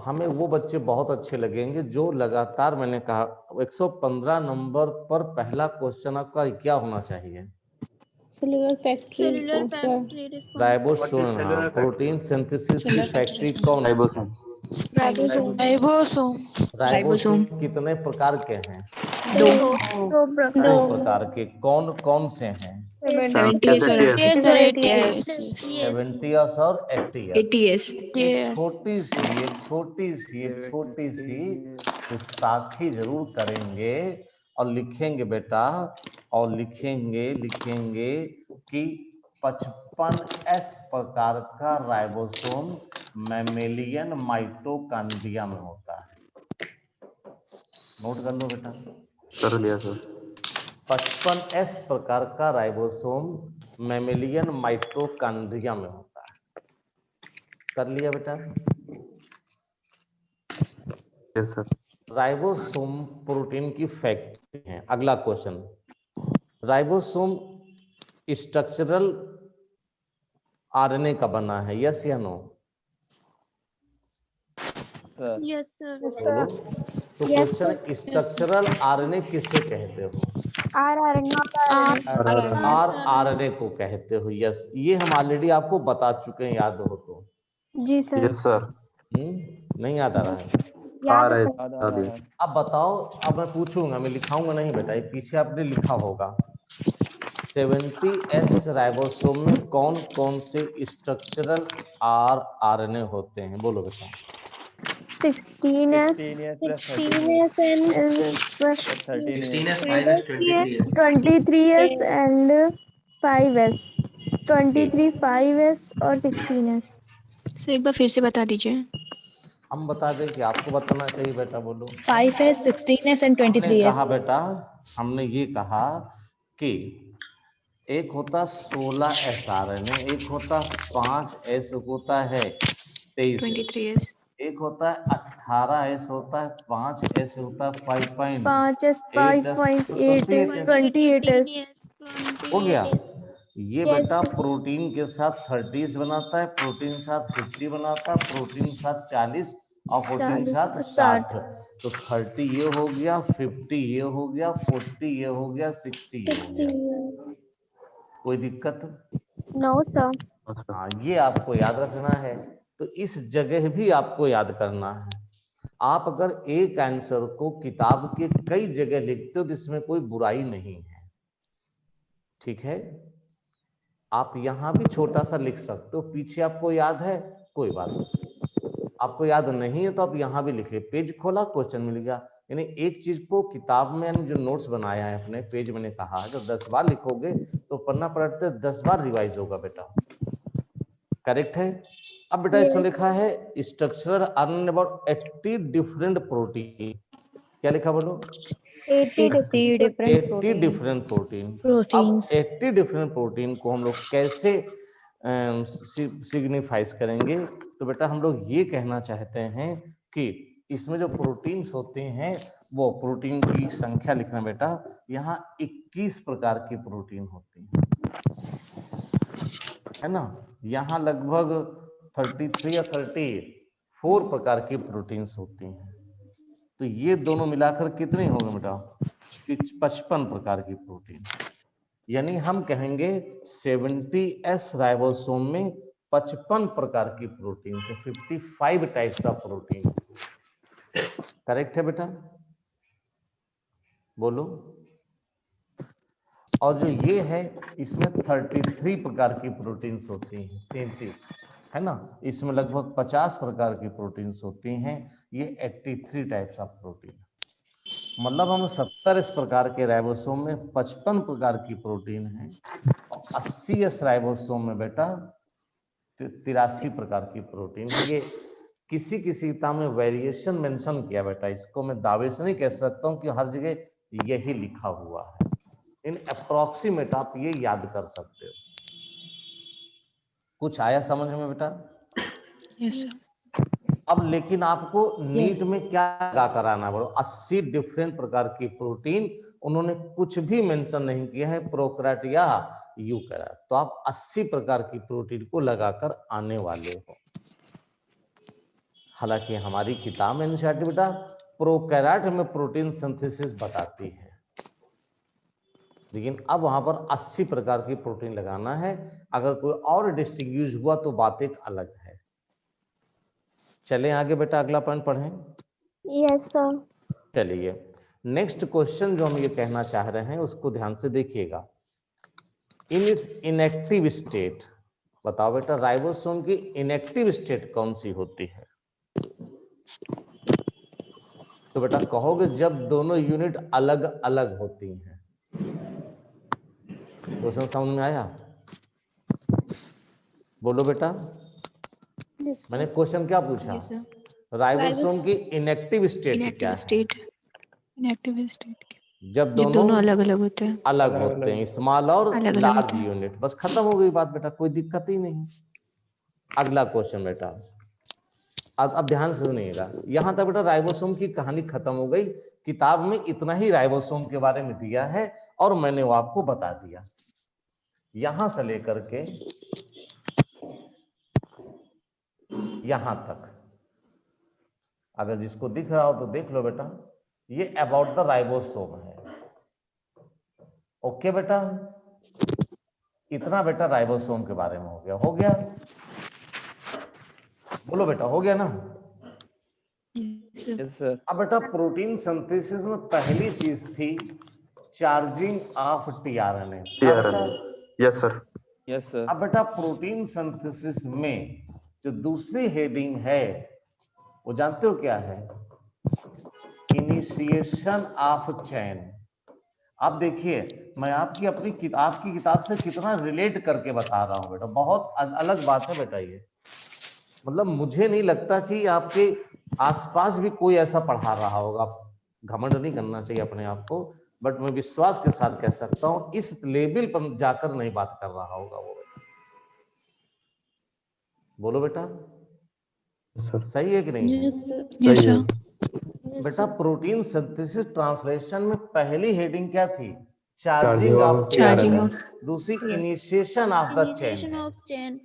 हमें वो बच्चे बहुत अच्छे लगेंगे जो लगातार, मैंने कहा 115 नंबर पर पहला क्वेश्चन आपका क्या होना चाहिए? Cellular factory ribosome, protein synthesis की फैक्ट्री कौन है? राइबोसोम कितने प्रकार के हैं? दो प्रकार के। कौन कौन से हैं? 70s और 70s और 80s। 80s। छोटी सी गुस्ताखी जरूर करेंगे और लिखेंगे बेटा, और लिखेंगे कि 55S प्रकार का राइबोसोम मैमेलियन माइटोकॉन्ड्रिया में होता है। नोट कर लो बेटा। कर लिया सर। 55S प्रकार का राइबोसोम मैमेलियन माइटोकॉन्ड्रिया में होता है। कर लिया बेटा? Yes sir. राइबोसोम प्रोटीन की फैक्ट्री है। अगला क्वेश्चन, राइबोसोम स्ट्रक्चरल आरएनए का बना है, यस या नो? Yes sir. बोलो। तो क्वेश्चन, स्ट्रक्चरल आरएनए किसे कहते हो? आरएनए को कहते हो। यस, ये हम ऑलरेडी आपको बता चुके हैं, याद हो तो। जी सर। Yes sir. नहीं याद आ रहा है? आ रहा है। अब बताओ, अब मैं पूछूंगा, मैं लिखाऊंगा नहीं बेटा, ये पीछे आपने लिखा होगा। 70S राइबोसोम में कौन कौन से स्ट्रक्चरल आरएनए होते हैं? बोलो बेटा। 16S 16S and 16S 5S 23S 23S and 5S 23 5S और 16S। सर एक बार फिर से बता दीजिए। हम बता दें कि आपको बताना चाहिए बेटा, बोलो। 5s, 16s and हमने 23s. कहा बेटा, हमने ये कहा कि एक होता 16 SRNA, एक होता 5s होता है 23, 23s. एक होता है 18s होता है, 5s होता है 5.8s, 5s, 5.8s, 28s. हो गया। ये Yes, बेटा sir. प्रोटीन के साथ 30s बनाता है, प्रोटीन के साथ 50 बनाता है, प्रोटीन के साथ 40 और प्रोटीन के साथ 60। तो 30 ये हो गया, 50 ये हो गया, 40 ये हो गया, 60 ये हो गया। 16. कोई दिक्कत? No, sir. हाँ, ये आपको याद रखना है। तो इस जगह भी आपको याद करना है। आप अगर एक आंसर को किताब के कई जगह लिखते हो तो इसमें कोई बुराई नहीं है, ठीक है। आप यहां भी छोटा सा लिख सकते हो, पीछे आपको याद है कोई बात नहीं, आपको याद नहीं है तो आप यहां भी लिखे, पेज खोला क्वेश्चन मिल गया। यानी एक चीज को किताब में जो नोट्स बनाया है अपने पेज, मैंने कहा है जब 10 बार लिखोगे तो पन्ना पलटते 10 बार रिवाइज होगा बेटा, करेक्ट है। अब बेटा इसमें लिखा है structural earn about 80 different protein, क्या लिखा बोलो? 80 different 80 डिफरेंट प्रोटीन। अब Proteins. 80 डिफरेंट प्रोटीन को हम लोग कैसे सिग्निफाइज करेंगे? तो बेटा हम लोग ये कहना चाहते हैं कि इसमें जो प्रोटीन्स होते हैं वो प्रोटीन की संख्या लिखना बेटा, यहाँ 21 प्रकार की प्रोटीन होती है, है ना। यहाँ लगभग 33 या 34 प्रकार की प्रोटीन्स होती हैं। तो ये दोनों मिलाकर कितने होंगे बेटा? 55 प्रकार की प्रोटीन। यानी हम कहेंगे 70s राइबोसोम में 55 प्रकार की प्रोटीन से 55 टाइप्स ऑफ प्रोटीन, करेक्ट है बेटा? बोलो। और जो ये है इसमें 33 प्रकार की प्रोटीन्स होती हैं, 33 है ना। इसमें लगभग 50 प्रकार की प्रोटीन्स होती हैं। ये 83 टाइप्स ऑफ प्रोटीन, मतलब हम 70 प्रकार के राइबोसोम में 55 प्रकार की प्रोटीन है, और 80 राइबोसोम में बेटा 83 प्रकार की प्रोटीन है। ये किसी किसी किताब में वेरिएशन मेंशन किया बेटा, इसको मैं दावे से नहीं कह सकता हूं कि हर जगह यही लिखा हुआ है, इन अप्रोक्सीमेट आप ये याद कर सकते हो। कुछ आया समझ में बेटा? Yes, sir. अब लेकिन आपको नीट में क्या लगा कराना बोलो? 80 डिफरेंट प्रकार की प्रोटीन, उन्होंने कुछ भी मेंशन नहीं किया है प्रोकैरियोट या यूकैरियोट, तो आप 80 प्रकार की प्रोटीन को लगाकर आने वाले हो। हालांकि हमारी किताब में एनसीईआरटी बेटा प्रोकैरियोट में प्रोटीन सिंथेसिस बताती है, लेकिन अब वहां पर 80 प्रकार की प्रोटीन लगाना है। अगर कोई और डिस्टिंग्विश हुआ तो बात एक अलग है। चलें आगे बेटा, अगला पॉइंट पढ़ें। Yes, sir. चलिए नेक्स्ट क्वेश्चन जो हम ये कहना चाह रहे हैं उसको ध्यान से देखिएगा। इन इट्स इनएक्टिव स्टेट, बताओ बेटा राइबोसोम की इनएक्टिव स्टेट कौन सी होती है? तो बेटा कहोगे जब दोनों यूनिट अलग अलग होती हैं। क्वेश्चन समझ में आया? बोलो बेटा। Yes, sir. मैंने क्वेश्चन क्या पूछा? Yes, sir. राइबोसोम की इनएक्टिव स्टेट क्या Inactive है? state. Inactive state. जब जब दोनों अलग अलग होते हैं। अलग होते हैं, स्मॉल और अलग-अलग लार्ज होते हैं। यूनिट, बस खत्म हो गई बात बेटा, कोई दिक्कत ही नहीं। अगला क्वेश्चन बेटा, अब ध्यान से सुनिएगा। यहां तक बेटा राइबोसोम की कहानी खत्म हो गई। किताब में इतना ही राइबोसोम के बारे में दिया है और मैंने वो आपको बता दिया। यहां से लेकर के यहां तक अगर जिसको दिख रहा हो तो देख लो बेटा, ये अबाउट द राइबोसोम है। ओके बेटा, इतना बेटा राइबोसोम के बारे में हो गया। हो गया? बोलो बेटा, हो गया ना? Yes, sir. Yes, sir. अब बेटा प्रोटीन सिंथेसिस में पहली चीज थी charging of tRNA. Yes sir. Yes, sir. अब बेटा प्रोटीन सिंथेसिस में जो दूसरी हेडिंग है वो जानते हो क्या है? Initiation of chain. अब देखिए मैं आपकी किताब से कितना रिलेट करके बता रहा हूं बेटा, बहुत अलग बात है बेटा ये। मतलब मुझे नहीं लगता कि आपके आसपास भी कोई ऐसा पढ़ा रहा होगा, घमंड नहीं करना चाहिए अपने आप को, बट मैं विश्वास के साथ कह सकता हूं इस लेवल पर जाकर नहीं बात कर रहा होगा वो। बोलो बेटा, सही है कि नहीं है? Yes sir. बेटा प्रोटीन सिंथेसिस ट्रांसलेशन में पहली हेडिंग क्या थी? Charging of charging tRNA. Of दूसरी initiation of the initiation chain. Of chain.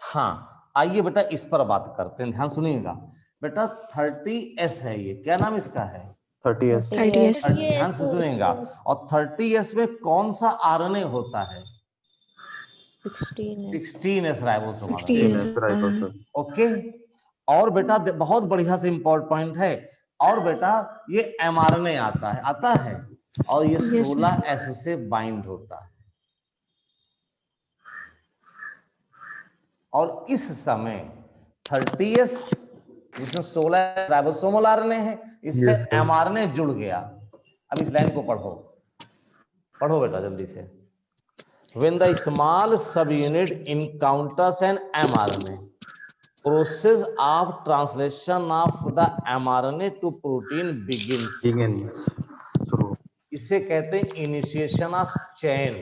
हाँ, आइए बेटा इस पर बात करते हैं, ध्यान सुनिएगा बेटा। 30S है ये, क्या नाम इसका है? 30S 30S ध्यान से सुनिएगा। और 30S में कौन सा आरएनए होता है? 16S ribosome. 16 ओके। और बेटा बहुत बढ़िया से इंपॉर्टेंट पॉइंट है, और बेटा ये एमआरएनए आता है और ये Yes, sir. 16S से बाइंड होता है। और इस समय 30S जिसमें 16 राइबोसोमल आरएनए है, इससे Yes, sir. एमआरएनए जुड़ गया। अब इस लाइन को पढ़ो बेटा जल्दी से। When the small subunit encounters an mRNA, process of translation of the mRNA to protein begins. शुरू। इसे कहते हैं इनिशिएशन ऑफ चेन।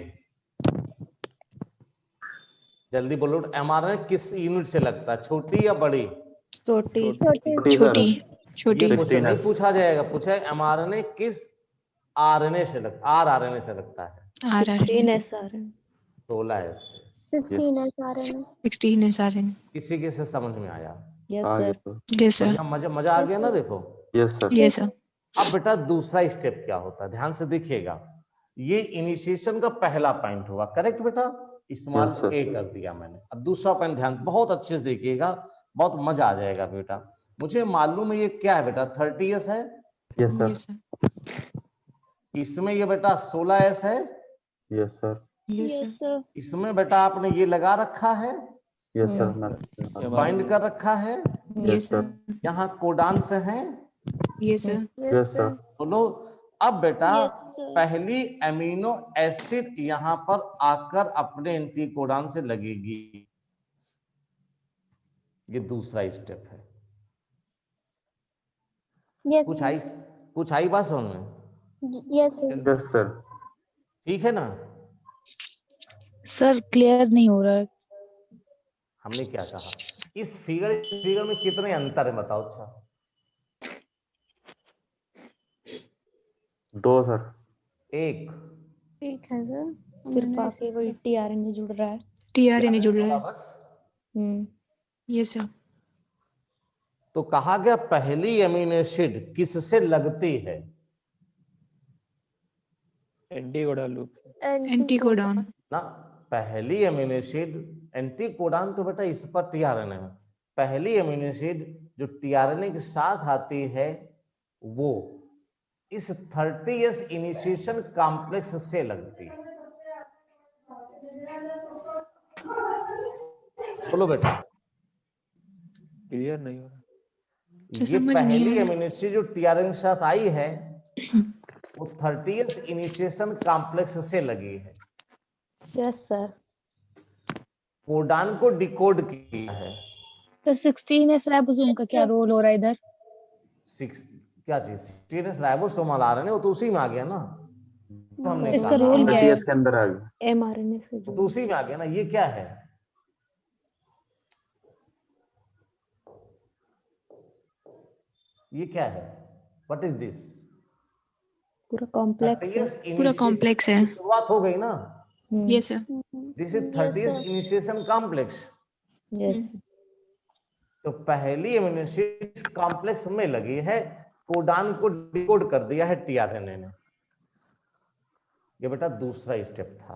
जल्दी बोलो, mRNA किस यूनिट से लगता है, छोटी या बड़ी? छोटी। छोटी छोटी ये क्वेश्चन नहीं पूछा जाएगा, पूछा है mRNA किस आरएनए से आरएनए से लगता है? SRN 16S। 16 SRN 16 SRN। किसी किसी समझ में आया? Yes sir. मजा आ गया ना? देखो यस सर। Yes sir. अब बेटा दूसरा स्टेप क्या होता है, ध्यान से देखिएगा। ये इनिशिएशन का पहला पॉइंट हुआ, करेक्ट बेटा? इस्तेमाल Yes, sir. ए कर दिया मैंने। अब दूसरा पॉइंट ध्यान बहुत अच्छे से देखिएगा, बहुत मजा आ जाएगा बेटा। मुझे मालूम है ये क्या है बेटा, 30S है। Yes sir. Yes sir. इसमें ये बेटा 16S है। Yes sir. Yes yes sir. Sir. इसमें बेटा आपने ये लगा रखा है, यस सर। बाइंड कर रखा है। Yes sir. यहाँ कोडान से है। Yes sir. Yes sir. बोलो। अब बेटा यस सर। पहली अमीनो एसिड यहाँ पर आकर अपने एंटीकोडान से लगेगी। ये दूसरा स्टेप है। Yes, कुछ आई बात समझ में? yes, sir. Yes sir. ठीक है ना? सर क्लियर नहीं हो रहा है। हमने क्या कहा? इस फिगर में कितने अंतर है बताओ? अच्छा 2 सर। एक है सर। सिर्फ आके वही टीआरएनए जुड़ रहा है। टीआरएनए जुड़ रहा है। बस। Yes sir. तो कहा गया पहली अमीनो एसिड किससे लगती है? Anticodon loop. एंटीकोडॉन ना, पहली अमीनो एसिड एंटीकोडान तो बेटा इस पर टीआरएनए है। पहली अमीनो एसिड जो टीआरएनए के साथ आती है वो इस 30S इनिशिएशन कॉम्प्लेक्स से लगती है। बोलो बेटा, क्लियर नहीं हो रहा। ये पहली अमीनो एसिड जो टीआरएनए के साथ आई है वो 30S इनिशिएशन कॉम्प्लेक्स से लगी है। Yes sir. कोडान को डिकोड किया है। तो 16S राइबोसोम का क्या रोल हो रहा है इधर? क्या चीज? 16S राइबोसोमल आरएनए, वो तो उसी में आ गया ना। तो हमने इसका रोल क्या है? 30S के अंदर आ गया। एमआरएनए से वो तो उसी में आ गया ना। ये क्या है? ये क्या है? What is this? पूरा कॉम्प्लेक्स। पूरा कॉम्प्लेक्स है। शुरुआत हो गई ना। Yes sir. This is 30S initiation complex. Yes. तो पहली अमीनो एसिड कॉम्प्लेक्स में लगी है, कोडान को डिकोड कर दिया है टीआरएनए ने। ये बेटा दूसरा स्टेप था।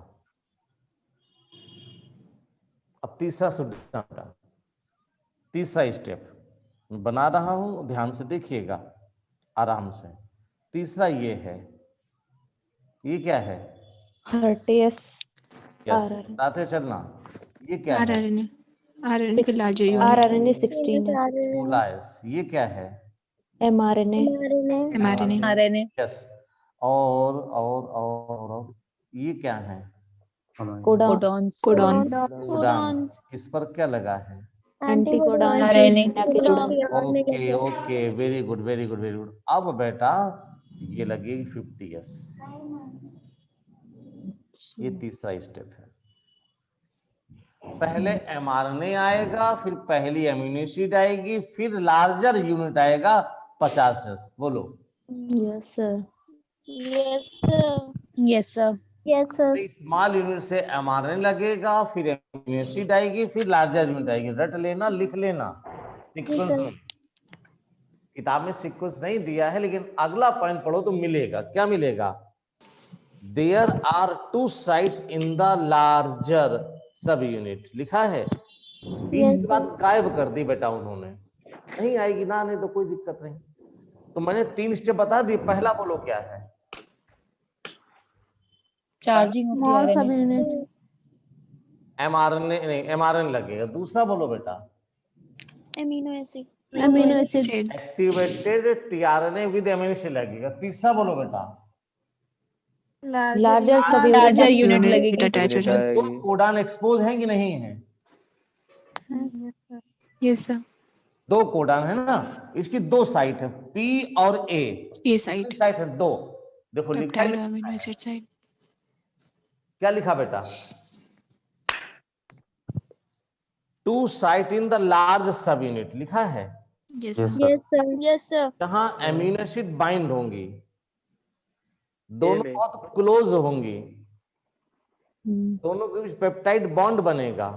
अब तीसरा बेटा, तीसरा स्टेप बना रहा हूं, ध्यान से देखिएगा आराम से। तीसरा ये है, ये क्या है? 30S यस, बताते चलना। ये क्या है? आरएनए। आरएनए के लार्ज यूनिट। आरएनए 16 है। 16S। ये क्या है? एमआरएनए। एमआरएनए। आरएनए। यस। और ये क्या है? कोडॉन। कोडॉन्स। कोडॉन। कोडान। इस पर क्या लगा है? Anticodon RNA। Okay okay, very good very good very good. अब बेटा ये लगेगी 50s, ये तीसरा स्टेप है। पहले mRNA आएगा, फिर पहली अमीनो एसिड आएगी, फिर लार्जर यूनिट आएगा 50s। बोलो। Yes sir. Yes, sir. Yes, sir. Yes, sir. Small unit से mRNA लगेगा, फिर अमीनो एसिड आएगी, फिर लार्जर यूनिट आएगी। रट लेना, लिख लेना सीक्वेंस में। किताब में सीक्वेंस नहीं दिया है, लेकिन अगला पॉइंट पढ़ो तो मिलेगा। क्या मिलेगा? There are 2 sites in the larger subunit, लिखा है। बीच की बात गायब कर दी बेटा उन्होंने। नहीं आएगी ना, नहीं तो कोई दिक्कत नहीं। तो मैंने 3 स्टेप बता दी। पहला बोलो क्या है? Charging of the Small RNA. subunit. mRNA नहीं, mRNA लगेगा। दूसरा बोलो बेटा। Amino acid. Amino acid. Acid. Activated tRNA with amino acid लगेगा। तीसरा बोलो बेटा। लार्जर सब Larger unit Unit लगेगी। attach हो Unit जाए। तो आएगी। कोडान एक्सपोज है कि नहीं है? Yes, sir. Yes, sir. 2 codon है ना, इसकी 2 साइट है, P और A। A site. साइट है 2। देखो लिखा Peptide है, amino acid site. क्या लिखा बेटा? 2 site in the large subunit लिखा है, Yes, sir. Yes, sir. Yes, sir. जहां अमीनो एसिड बाइंड होंगी, दोनों में। बहुत क्लोज होंगी, दोनों के बीच पेप्टाइड बॉन्ड बनेगा।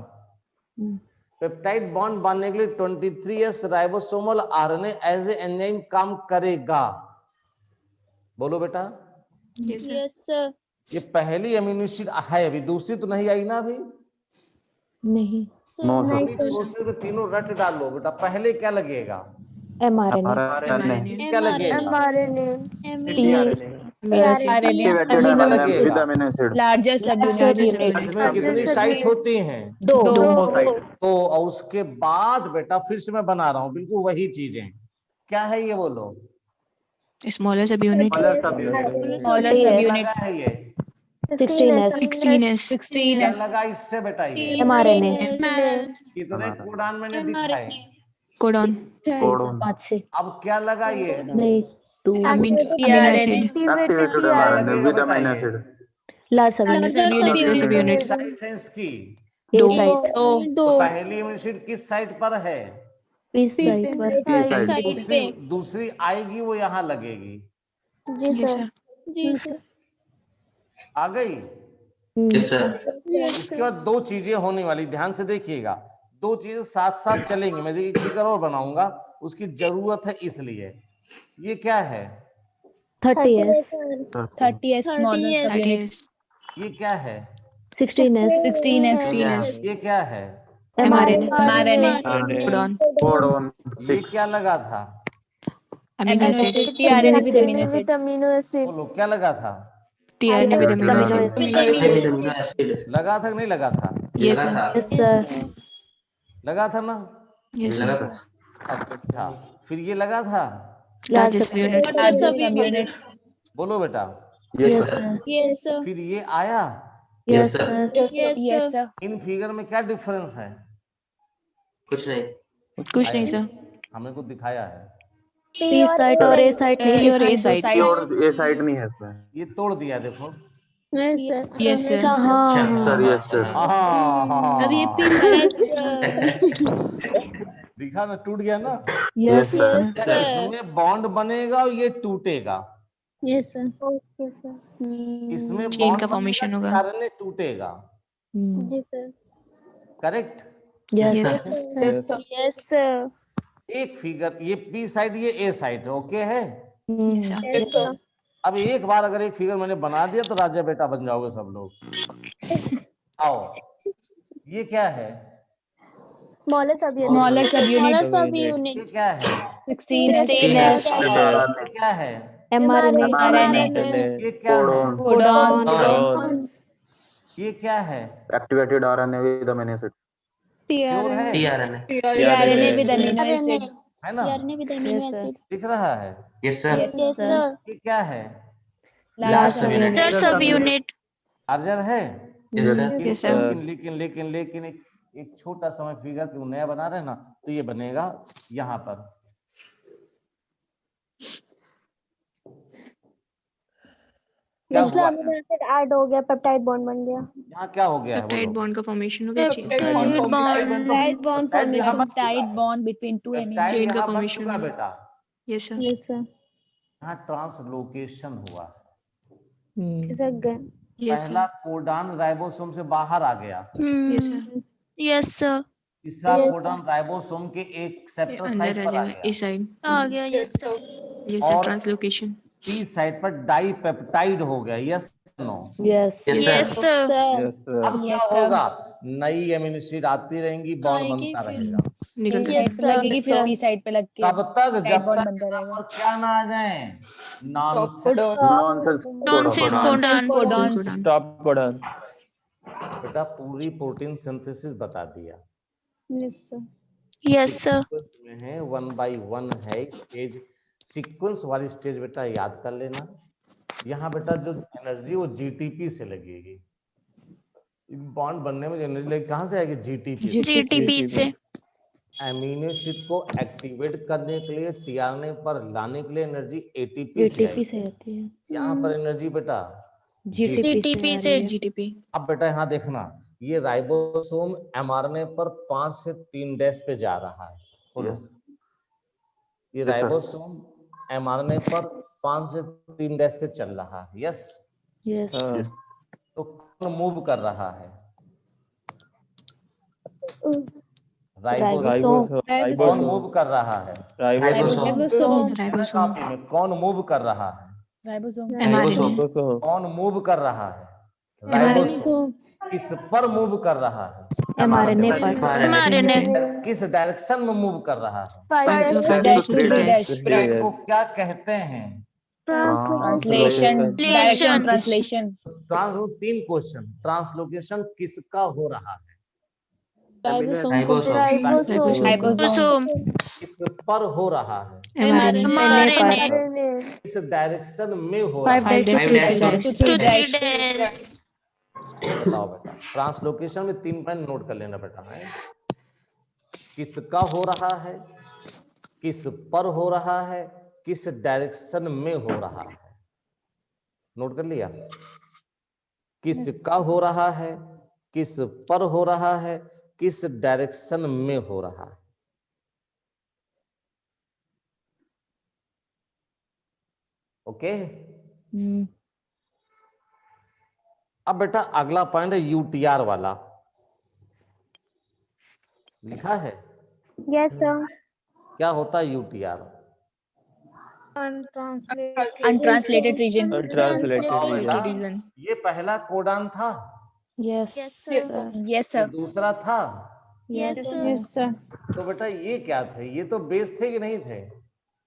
पेप्टाइड बॉन्ड बनने के लिए 23S ribosomal RNA as a enzyme काम करेगा। बोलो बेटा। Yes, sir. Yes, sir. ये पहली अमीनो एसिड है, अभी दूसरी तो नहीं आई ना अभी। नहीं। No sir. पूरी प्रोसेस में तीनों रट डालो बेटा। पहले क्या लगेगा? mRNA mRNA. क्या लगेगा? mRNA. Amino acid. RNA. Activated क्या आरएनए लगेगा? With amino acid. Larger subunit. Larger subunit. इसमें कितनी साइट होती हैं? दो। तो और उसके बाद बेटा फिर से मैं बना रहा हूँ बिल्कुल वही चीजें। क्या है ये बोलो? Smaller subunit. Smaller subunit. लगा है ये? 16S 16S. 16 क्या S. लगा इससे बेटा ये? mRNA कितने कोडान मैंने दिखाए? Codon. कोडोन 5 से अब क्या लगा ये? नहीं 2 Amino acid. Activated RNA with amino acid. Large subunit Larger subunit. Site है इसकी? दो. तो दो पहली अमीनो एसिड किस साइट पर है? पीस साइट पर पी साइड। Side पे. दूसरी आएगी वो यहाँ लगेगी। Yes, sir. जी sir. आ गई? Yes, इसके बाद 2 चीजें होने वाली, ध्यान से देखिएगा। 2 चीजें साथ साथ चलेंगी। मैं एक फिगर और बनाऊंगा, उसकी जरूरत है इसलिए। ये क्या है? 30S 30 S smaller 30S. subunit. 30S. ये क्या है? 16S 16 S. 16S. ये क्या है? mRNA. mRNA. Codon. कोडोन ये 6। क्या लगा था? Amino acid. tRNA with amino acid. With amino acid. बोलो क्या लगा था? tRNA with amino acid. Amino acid. लगा था कि नहीं लगा था? Yes, sir. yes sir लगा था ना? Yes, sir. अच्छा, फिर ये लगा था? Larger subunit. Larger subunit. बोलो बेटा। Yes sir. Yes, sir. फिर ये आया? yes sir Yes, Yes, sir. sir. In figure में क्या डिफरेंस है? कुछ नहीं, sir. हमें को दिखाया है। P साइट और A साइट नहीं P और A site. P और ए साइड नहीं है इसमें। ये तोड़ दिया देखो। Yes, sir. Yes, sir. हाँ सर यस सर। अब ये P दिखा ना, टूट गया ना? yes sir. इसमें बॉन्ड बनेगा और ये टूटेगा। Yes, sir. Okay, sir. इसमें Chain bond का formation बनेगा, होगा। कारण टूटेगा। जी sir. Correct? yes Yes, sir sir. Yes, sir. एक फिगर, ये बी साइड ये ए साइड, ओके है? Yes, sir. Yes, sir. अब एक बार अगर एक फिगर मैंने बना दिया तो राजा बेटा बन जाओगे सब लोग। आओ, ये क्या है? Smaller subunit. Smaller Smaller subunit. subunit. ये क्या है? 16 S. ये क्या है? mRNA RNA. ये क्या है? Codon Codon. ये क्या है? Activated RNA with amino acid. Pure है? tRNA with amino acid. है ना? tRNA with amino Yes, sir. acid. दिख रहा है? Yes, sir. ये क्या है? Larger subunit. Larger subunit. अर्जर है? Yes Yes, sir. लेकिन एक छोटा सा फिगर क्यों नया बना रहे हैं ना, तो ये बनेगा यहाँ पर। क्या हुआ है? ऐड हो गया, पेप्टाइड बॉन्ड बन गया। यहाँ क्या हो गया है पेप्टाइड बोलो? बॉन्ड का फॉर्मेशन हो गया चेन। Peptide bond Peptide यहाँ बन चुका है। peptide bond between two amino Peptide chain का यहाँ बन formation चुका है हुआ। बेटा, यस सर। यस सर, यहाँ ट्रांसलोकेशन हुआ है। खिसक गए। यस पहला सर। कोडान राइबोसोम से बाहर आ गया, यस सर। यस सर, तीसरा Yes, कोडान राइबोसोम के एक सेप्टर अंदर साइड आ पर आ जाएगा गया, इस साइड। आ गया। यस सर, यस सर, और ट्रांसलोकेशन। टी साइड पर डाइपेप्टाइड हो गया। Yes no? Yes yes sir. Yes sir. अब क्या Yes, sir. होगा? नई एमिनो एसिड आती रहेंगी, बॉन्ड आएगी बनता फिर। रहेगा। निकलता A Yes, side पे sir. लगेगी फिर B साइड पे लग के तब तक जब peptide bond तक बनता यहाँ रहेगा। पर क्या ना आ जाए, nonsense nonsense Nonsense codon. codon. Codons. Stop codon. बेटा पूरी प्रोटीन सिंथेसिस बता दिया। Yes sir, yes sir. Sequence में है, 1 by 1 है स्टेज। सीक्वेंस वाली स्टेज बेटा याद कर लेना। यहाँ बेटा जो एनर्जी वो जीटीपी से लगेगी। बॉन्ड बनने में एनर्जी लगी कहाँ से आएगी? जीटीपी से। जीटीपी से। एमिनो एसिड को एक्टिवेट करने के लिए, टीआरएनए पर लाने के लिए एनर्जी एटीपी से एटीपी आएगी। से आती है, यहाँ पर एनर्जी बेटा जीटीपी जीटीपी से से। आ रही है। जीटीपी। अब बेटा यहाँ देखना, ये राइबोसोम एमआरएनए पर 5 से 3 डैश पे जा रहा है। बोलो, ये Yes, sir. राइबोसोम एमआरएनए पर 5 से 3 डैश पे चल रहा है। यस, यस हाँ। तो कौन मूव कर रहा है? राइबोसोम। राइबोसोम। कौन राइबोसोम। मूव कर रहा है? राइबोसोम। राइबोसोम। में कौन मूव कर रहा है? Ribosome. एमआरएनए। राइबोसोम। कौन मूव कर रहा है? एमआरएनए। राइबोसोम। किस पर मूव कर रहा है? एमआरएनए पर। एमआरएनए। किस डायरेक्शन में मूव कर रहा है? 5 dash to 3 dash। dash. इसको क्या कहते हैं? Translation. Direction translation. तीन क्वेश्चन। ट्रांसलोकेशन किसका हो रहा है? राइबोसोम। राइबोसोम। किस पर हो रहा है? एमआरएनए। एमआरएनए। किस डायरेक्शन में हो रहा है? 5 dash to 3 dash। To 3 days। बताओ बेटा, ट्रांसलोकेशन में 3 पॉइंट नोट कर लेना बेटा है। किसका हो रहा है, किस पर हो रहा है, किस डायरेक्शन में हो रहा है। नोट कर लिया? किसका हो रहा है, किस पर हो रहा है, किस डायरेक्शन में हो रहा है। ओके। अब बेटा अगला पॉइंट है यूटीआर वाला, लिखा है? यस सर, क्या होता है UTR? Untranslated region. Untranslated region. ये पहला कोडान था, यस यस सर, Yes, ये sir. दूसरा था, यस यस सर, तो बेटा ये क्या थे? ये तो बेस थे कि नहीं थे?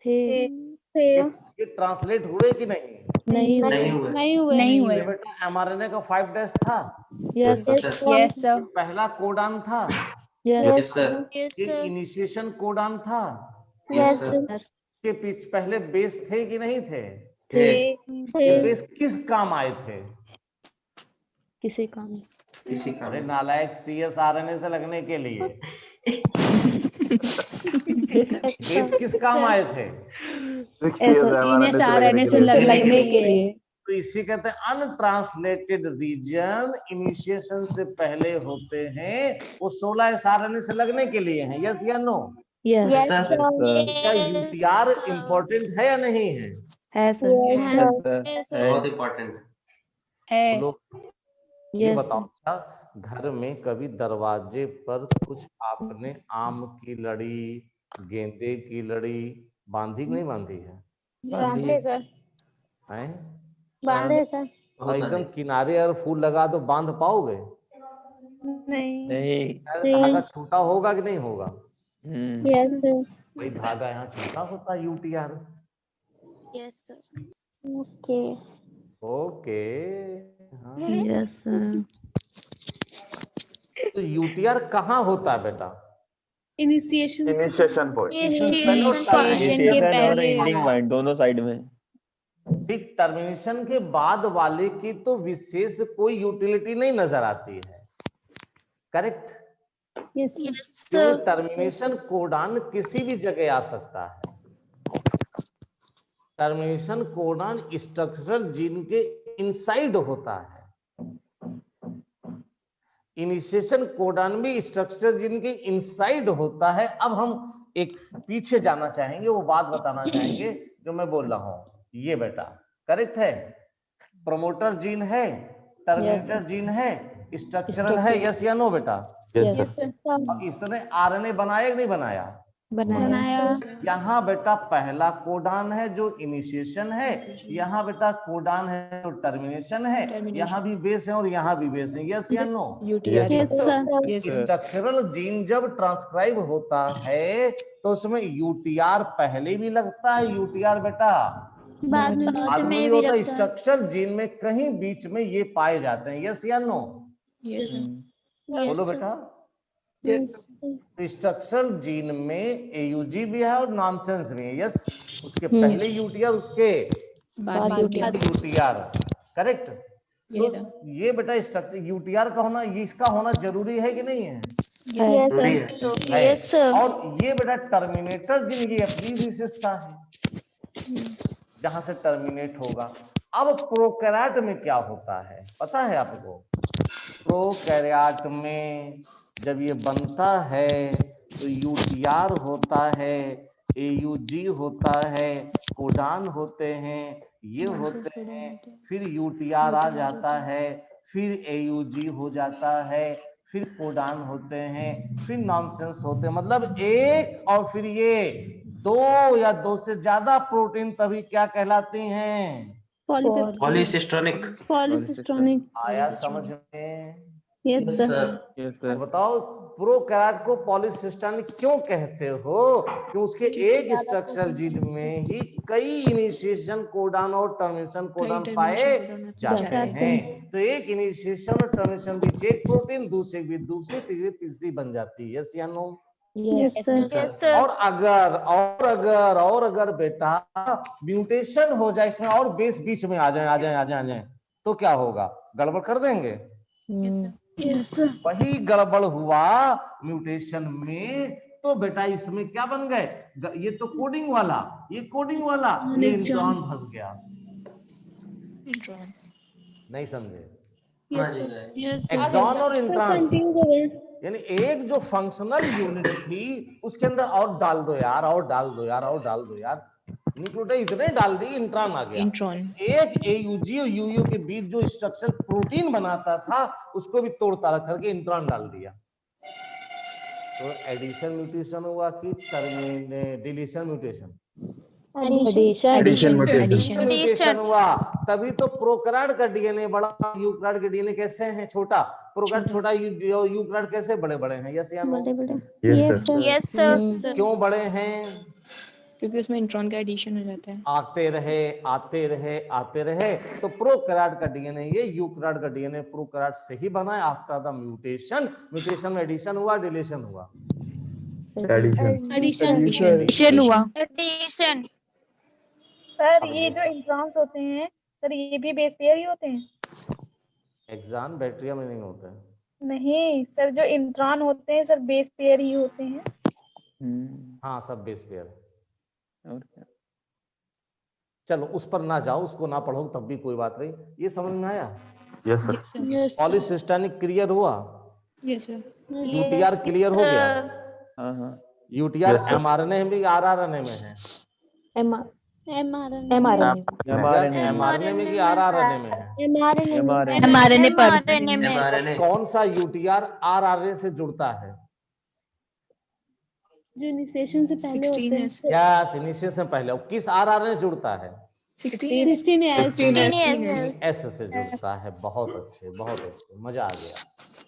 थे, ये ट्रांसलेट हुए कि नहीं? नहीं नहीं हुए. ये बेटा एमआरएनए का 5 डैश था, यस Yes, sir. पहला कोडान था, यस ये इनिशिएशन कोडान था, यस के पीछे पहले बेस थे कि नहीं थे? ये बेस किस काम आए थे? किसी काम अरे नालायक, सीएसआरएनए से लगने के लिए। बेस किस काम आए थे? RNA से लगने के लिए. तो इसी कहते हैं अनट्रांसलेटेड रीजन इनिशिएशन से पहले होते हैं, वो 16 एसआरएनए से लगने के लिए हैं। यस या नो? यस क्या यूटीआर इंपॉर्टेंट है या नहीं है? है सर, बहुत इम्पोर्टेंट है. बोलो, ये यस बताओ अच्छा, घर में कभी दरवाजे पर कुछ आपने आम की लड़ी, गेंदे की लड़ी बांधी कि नहीं बांधी है? बांधे सर, हैं? बांधे सर, और एकदम किनारे और फूल लगा तो बांध पाओगे? नहीं, नहीं। धागा छोटा होगा कि नहीं होगा? यस सर, भाई धागा यहाँ छोटा होता है UTR. Yes sir, okay, okay, हाँ। यस सर, तो यूटीआर कहाँ होता है बेटा? Initiation initiation point. Initiation के और पहले. एंडिंग पॉइंट दोनों साइड में। ठीक, टर्मिनेशन के बाद वाले की तो विशेष कोई यूटिलिटी नहीं नजर आती है, करेक्ट? यस क्योंकि टर्मिनेशन कोडान किसी भी जगह आ सकता है। टर्मिनेशन कोडान स्ट्रक्चरल जीन के इनसाइड होता है। इनिशिएशन कोडान भी स्ट्रक्चरल जीन के इनसाइड होता है। अब हम एक पीछे जाना चाहेंगे, वो बात बताना चाहेंगे जो मैं बोल रहा हूं। ये बेटा करेक्ट है, प्रोमोटर जीन है, टर्मिनेटर जीन है, स्ट्रक्चरल है, यस या नो बेटा? यस सर और इसने आरएनए बनाया कि नहीं बनाया? बनाया यहाँ बेटा पहला कोडान है जो इनिशिएशन है, यहाँ बेटा कोडान है जो टर्मिनेशन है, यहाँ भी बेस है और यहाँ भी बेस है, यस या no? Yes sir yes sir structural gene जब ट्रांसक्राइब होता है तो उसमें यूटीआर पहले भी लगता है, यूटीआर बेटा बाद बाद में भी होता है। स्ट्रक्चरल जीन में कहीं बीच में ये पाए जाते हैं, यस या नो? यस सर बोलो बेटा। तो स्ट्रक्चरल जीन में एयूजी भी है और नॉनसेंस भी है, यस? उसके पहले यूटीआर, उसके बाद यूटीआर, करेक्ट? यस तो सर ये बेटा स्ट्रक्चर यूटीआर का होना, इसका होना जरूरी है कि नहीं है? यस है। और ये बेटा टर्मिनेटर जीन की अपनी विशेषता है जहां से टर्मिनेट होगा। अब प्रोकैरियोट में क्या होता है पता है आपको? प्रोकैरियोट में जब ये बनता है तो यूटीआर होता है, एयूजी होता है, कोडान होते हैं, ये होते हैं, फिर यूटीआर आ जाता है, फिर एयूजी हो जाता है, फिर कोडान होते हैं, फिर नॉनसेंस होते हैं। मतलब एक और फिर ये दो या दो से ज्यादा प्रोटीन तभी क्या कहलाती हैं? पॉलीसिस्टोनिक आया समझ में? यस सर यस तो सर बताओ प्रोकैरियोट को पॉलीसिस्टोनिक क्यों कहते हो? क्यों उसके एक स्ट्रक्चरल जीन में ही कई इनिशिएशन कोडान और टर्मिनेशन कोडान पाए जाते हैं। तो एक इनिशिएशन और टर्मिनेशन बीच एक प्रोटीन, दूसरे भी दूसरी, तीसरी तीसरी बन जाती है, यस या नो? यस सर और अगर बेटा म्यूटेशन हो जाए इसमें और बेस बीच में आ जाए तो क्या होगा? गड़बड़ कर देंगे। वही गड़बड़ हुआ म्यूटेशन में, तो बेटा इसमें क्या बन गए? ये तो कोडिंग वाला, ये कोडिंग वाला, ये इंट्रॉन फंस गया। नहीं समझे? एक्सॉन और इंट्रॉन यानी एक जो फंक्शनल यूनिट थी उसके अंदर और डाल दो यार, और डाल दो यार, और डाल दो यार, न्यूक्लियोटाइड इतने डाल दी, इंट्रॉन आ गया। एक एयूजी और यूयू के बीच जो स्ट्रक्चर प्रोटीन बनाता था उसको भी तोड़ ताड़ करके इंट्रॉन डाल दिया। तो एडिशन म्यूटेशन हुआ कि डिलीशन म्यूटेशन? एडिशन म्यूटेशन हुआ। तभी तो प्रोकैरियोट का डीएनए बड़ा, यूकैरियोट का डीएनए कैसे है छोटा, प्रोकैरियोट छोटा, यूकैरियोट कैसे बड़े बड़े हैं, यस या नो? यस सर क्यों बड़े हैं? क्योंकि उसमें इंट्रॉन का एडिशन हो जाता है। आते रहे तो प्रोकैरियोट का डीएनए ये यूकैरियोट का डीएनए प्रोकैरियोट से ही बना है। आफ्टर द म्यूटेशन में एडिशन हुआ, डिलीशन हुआ? एडिशन हुआ। एडिशन। सर ये जो इंट्रॉन्स होते हैं सर, ये भी बेस पेयर ही होते हैं? एक्सॉन बैक्टीरिया में नहीं होता है। नहीं सर, जो इंट्रॉन होते हैं सर बेस पेयर ही होते हैं। हाँ सब बेस पेयर। और क्या? चलो उस पर ना जाओ, उसको ना पढ़ो तब भी कोई बात नहीं। ये समझ में आया? यस सर पॉलीसिस्टोनिक क्लियर हुआ? यस सर यूटीआर क्लियर हो गया? हाँ हाँ यूटीआर Yes, sir. एमआरएनए में आरआरएनए में है? एमआरएनए में कि आरआरएनए में है? एमआरएनए पर कौन सा यूटीआर आरआरएनए से जुड़ता है? जो इनिशिएशन से पहले होते हैं। यस, इनिशिएशन से पहले। और किस आरआरएनए से जुड़ता है? 16 एस से जुड़ता है। बहुत अच्छे, बहुत अच्छे, मजा आ गया।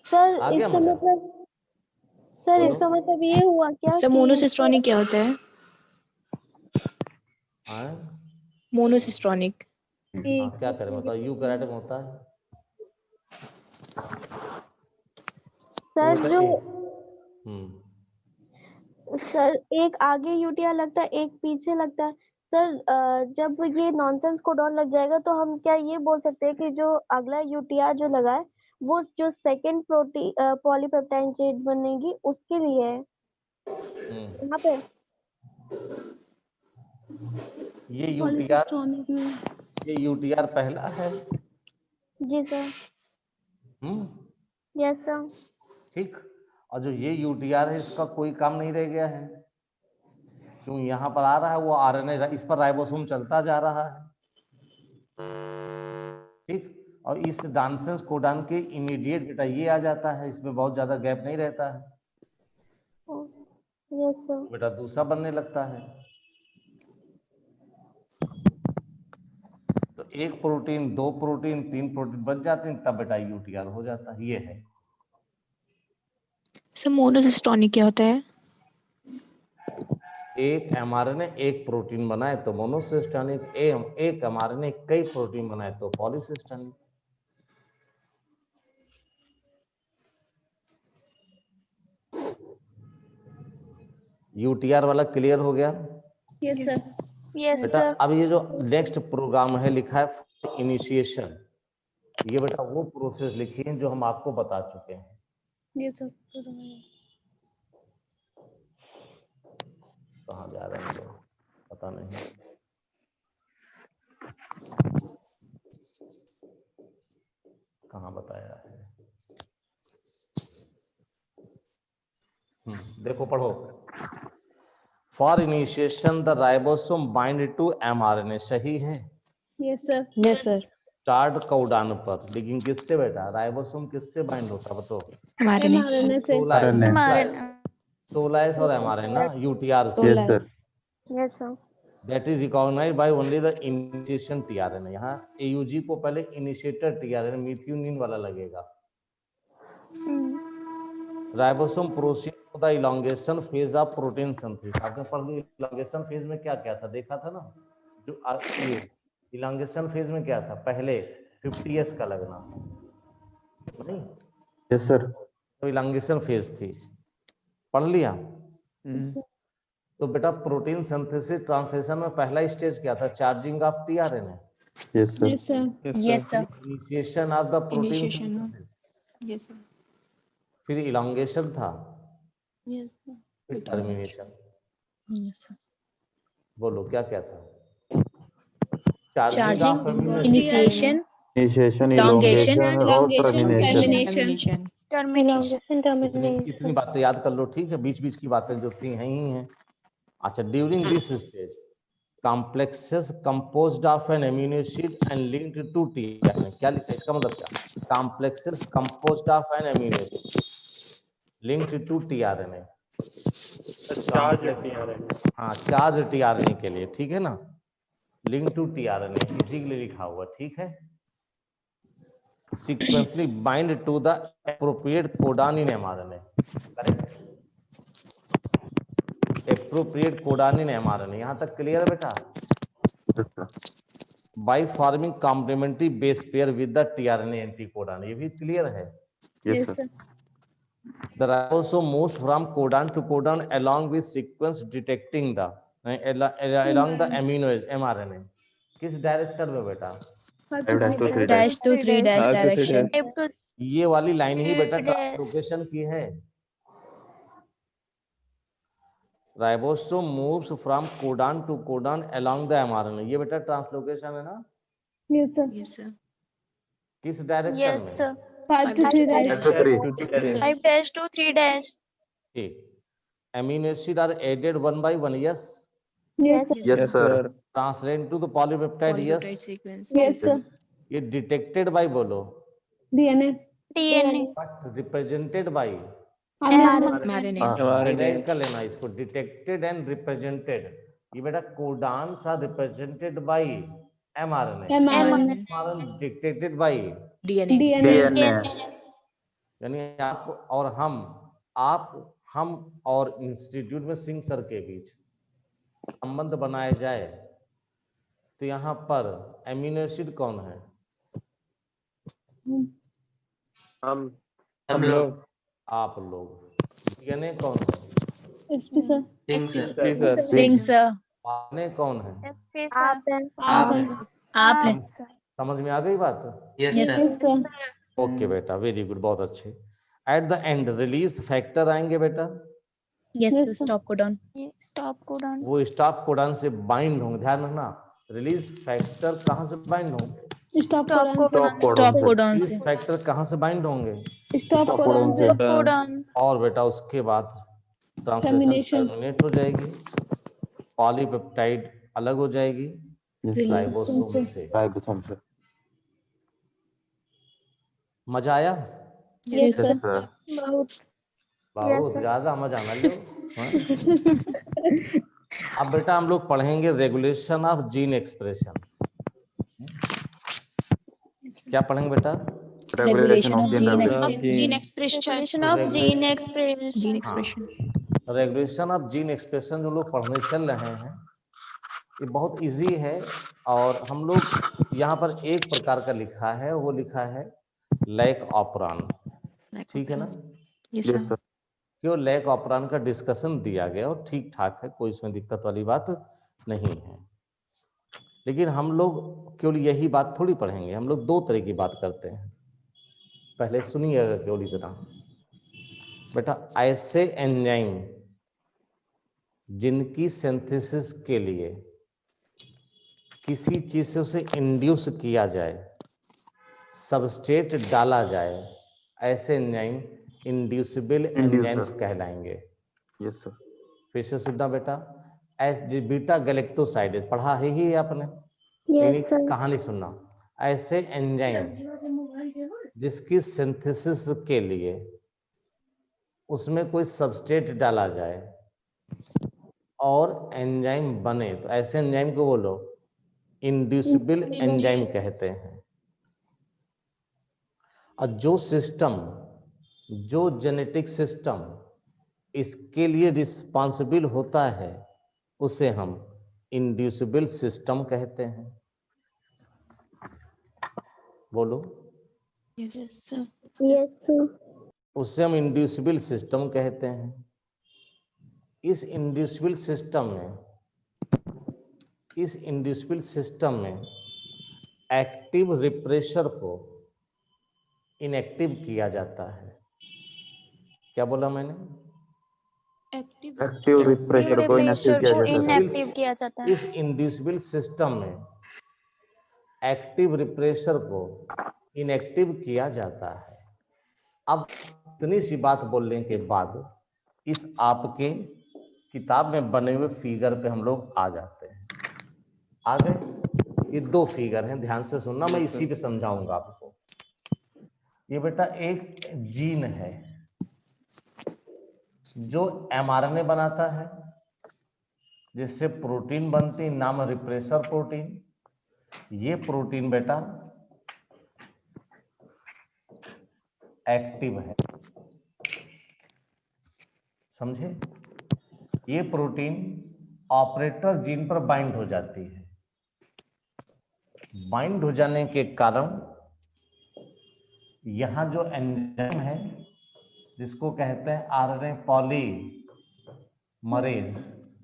सर आ गया इसका मजा? मतलब सर इसका मतलब ये हुआ क्या सर मोनोसिस्टोनिक क्या होता है? हाँ? मोनोसिस्टोनिक हाँ, क्या करें बताओ? यूकैरियोट में होता है सर जो हम्म सर एक आगे यूटीआर लगता है, एक पीछे लगता है। सर जब ये नॉनसेंस कोडॉन लग जाएगा तो हम क्या ये बोल सकते हैं कि जो अगला यूटीआर जो लगा है वो जो सेकंड प्रोटीन पॉलीपेप्टाइड चेन बनेगी उसके लिए है यहाँ पे। ये यूटीआर पहला है। जी सर। Yes sir. ठीक, और जो ये यूटीआर है इसका कोई काम नहीं रह गया है, क्यों यहाँ पर आ रहा है वो आरएनए, इस पर राइबोसोम चलता जा रहा है। ठीक, और इस डांसेंस कोडान के इमीडिएट बेटा ये आ जाता है, इसमें बहुत ज्यादा गैप नहीं रहता है। Yes sir. बेटा दूसरा बनने लगता है, तो एक प्रोटीन, दो प्रोटीन, तीन प्रोटीन बच जाते हैं, तब बेटा यूटीआर हो जाता है। ये है सर मोनोसिस्टोनिक क्या होता है? एक एमआरएनए एक प्रोटीन बनाए तो मोनोसिस्टोनिक, एक एमआरएनए कई प्रोटीन बनाए तो पॉलीसिस्टोनिक। यूटीआर वाला क्लियर हो गया? Yes sir. यस बेटा सर। अब ये जो नेक्स्ट प्रोग्राम है लिखा है इनिशिएशन, ये बेटा वो प्रोसेस लिखी है जो हम आपको बता चुके हैं। Yes sir. कहाँ जा रहे हैं लोग पता नहीं। कहाँ बताया है? देखो पढ़ो। For initiation the ribosome bind to mRNA, सही है? Yes sir. Yes sir. Start codon पर, लेकिन किससे बेटा? राइबोसोम किससे बाइंड होता है बताओ? एमआरएनए से। सोलाइस और एमआरएनए ना, यूटीआर से। Yes sir. Yes sir. That is recognized by only the initiation tRNA। यहाँ AUG को पहले इनिशिएटर tRNA मीथियोनिन वाला लगेगा। Ribosome proceed to the elongation phase of protein synthesis. आपने पढ़ लिया इलॉन्गेशन फेज में क्या क्या था, देखा था ना? जो इलॉन्गेशन फेज में क्या था? पहले 50s का लगना, नहीं? Yes sir. तो इलॉन्गेशन फेज थी, पढ़ लिया? तो बेटा प्रोटीन सिंथेसिस ट्रांसलेशन में पहला स्टेज क्या था? Charging of tRNA. Yes sir. Yes sir. Yes sir. Initiation of the protein synthesis, yes sir. फिर इलॉन्गेशन था, यस सर। फिर टर्मिनेशन। Yes sir. बोलो क्या क्या था? Charging, initiation, initiation, initiation, Elongation, और टर्मिनेशन। टर्मिनेशन। इतनी बातें याद कर लो, ठीक है? बीच बीच की बातें जो थी हैं ही हैं। अच्छा, during this stage complexes composed of an amino acid and linked to tRNA। क्या लिखा है? इसका मतलब क्या? complexes composed of an amino acid linked to tRNA। हाँ, चार्ज tRNA के लिए, ठीक है ना? लिंक टू tRNA इसी के लिए लिखा हुआ, ठीक है? sequentially bind to the appropriate codon in mRNA। Correct? appropriate codon in mRNA। यहाँ तक क्लियर है बेटा? by forming complementary base pair with the tRNA anticodon, ये भी क्लियर है? Yes sir. The ribosome moves from codon to codon along with sequence detecting the along the amino mRNA। किस direction में बेटा? Dash to 3 dash direction. ये वाली line ही बेटा ट्रांसलोकेशन की है। Ribosome moves from codon to codon along the mRNA, ये बेटा ट्रांसलोकेशन है ना? Yes sir. Yes sir. किस डायरेक्शन यस में? Sir. 5 to 3 dash। 5 dash to 3 dash। ठीक, amino acid are added one by one, yes? Yes sir. Yes sir. Translate to the polypeptide, yes? Sequence. Yes sir. ये detected by बोलो, DNA. DNA। But represented by, mRNA. Highlight कर लेना इसको, detected and represented. ये बेटा codons are represented by mRNA, mRNA detected by DNA. यानी आप हम और इंस्टीट्यूट में सिंह सर के बीच संबंध बनाया जाए तो यहाँ पर एमिनो एसिड कौन है? हम लोग। आप लोग। डीएनए कौन है? SP sir. Singh sir. RNA कौन है? आप हैं। आप हैं। समझ में आ गई बात? Yes sir. ओके बेटा, वेरी गुड, बहुत अच्छे। At the end release factor आएंगे बेटा, yes Yes, sir, sir. Stop codon. Stop codon. वो स्टॉप कोडॉन से बाइंड होंगे, ध्यान रखना। रिलीज फैक्टर कहाँ से बाइंड होंगे? Stop stop codon. Stop codon codon release से। फैक्टर कहाँ से बाइंड होंगे? स्टॉप कोडॉन से। कोडॉन। और बेटा उसके बाद ट्रांसलेशन टर्मिनेट हो जाएगी, पॉलीपेप्टाइड अलग हो जाएगी राइबोसोम से। राइबोसोम से। मजा आया? Yes yes sir. सर। बहुत ज्यादा मजा ना लो। हाँ? अब बेटा हम लोग पढ़ेंगे रेगुलेशन ऑफ जीन एक्सप्रेशन। क्या पढ़ेंगे बेटा? Regulation of gene gene expression. Expression. Of gene gene expression. Regulation of gene expression जो लोग पढ़ने चल रहे हैं, ये बहुत इजी है। और हम लोग यहाँ पर एक प्रकार का लिखा है, वो लिखा है लैक ऑपरान, ठीक है ना? Yes yes sir. सर। क्यों लैक ऑपरान का डिस्कशन दिया गया और ठीक ठाक है, कोई इसमें दिक्कत वाली बात नहीं है। लेकिन हम लोग केवल यही बात थोड़ी पढ़ेंगे, हम लोग दो तरह की बात करते हैं। पहले सुनिएगा केवल इतना बेटा, ऐसे एंजाइम जिनकी सिंथेसिस के लिए किसी चीज से उसे इंड्यूस किया जाए, सबस्ट्रेट डाला जाए, ऐसे एंजाइम इंड्यूसिबल एंजाइम्स कहलाएंगे। Yes sir. फिर से सुनना बेटा, बीटा गैलेक्टोसाइडेज पढ़ा ही आपने, यस सर। कहानी सुनना। ऐसे एंजाइम जिसकी सिंथेसिस के लिए उसमें कोई सबस्ट्रेट डाला जाए और एंजाइम बने, तो ऐसे एंजाइम को बोलो इंड्यूसिबल एंजाइम कहते हैं। और जो सिस्टम, जो जेनेटिक सिस्टम इसके लिए रिस्पॉन्सिबल होता है, उसे हम इंड्यूसिबल सिस्टम कहते हैं। बोलो यस सर। Yes sir. उससे हम इंड्यूसिबल सिस्टम कहते हैं। इस इंड्यूसिबल सिस्टम में एक्टिव रिप्रेशर को इनएक्टिव किया जाता है। क्या बोला मैंने? एक्टिव रिप्रेशर को इनएक्टिव किया जाता है। इस इंड्यूसिबल सिस्टम में एक्टिव रिप्रेशर को इनएक्टिव किया जाता है। अब इतनी सी बात बोलने के बाद इस आपके किताब में बने हुए फिगर पे हम लोग आ जाते हैं। आ गए? ये दो फिगर हैं, ध्यान से सुनना, मैं इसी पे समझाऊंगा आपको। ये बेटा एक जीन है जो एमआरएनए बनाता है, जिससे प्रोटीन बनती, नाम रिप्रेसर प्रोटीन। ये प्रोटीन बेटा एक्टिव है, समझे? ये प्रोटीन ऑपरेटर जीन पर बाइंड हो जाती है। बाइंड हो जाने के कारण यहां जो एंजाइम है, जिसको कहते हैं आरएनए पॉलीमरेज,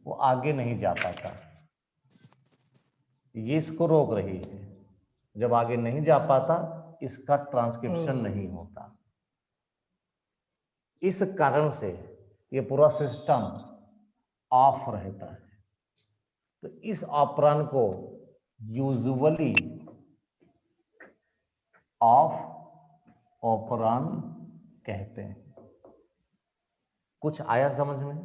वो आगे नहीं जा पाता। ये इसको रोक रही है। जब आगे नहीं जा पाता, इसका ट्रांसक्रिप्शन नहीं होता। इस कारण से ये पूरा सिस्टम ऑफ रहता है। तो इस ऑपरेशन को यूजुअली ऑफ ऑपरेशन कहते हैं। कुछ आया समझ में?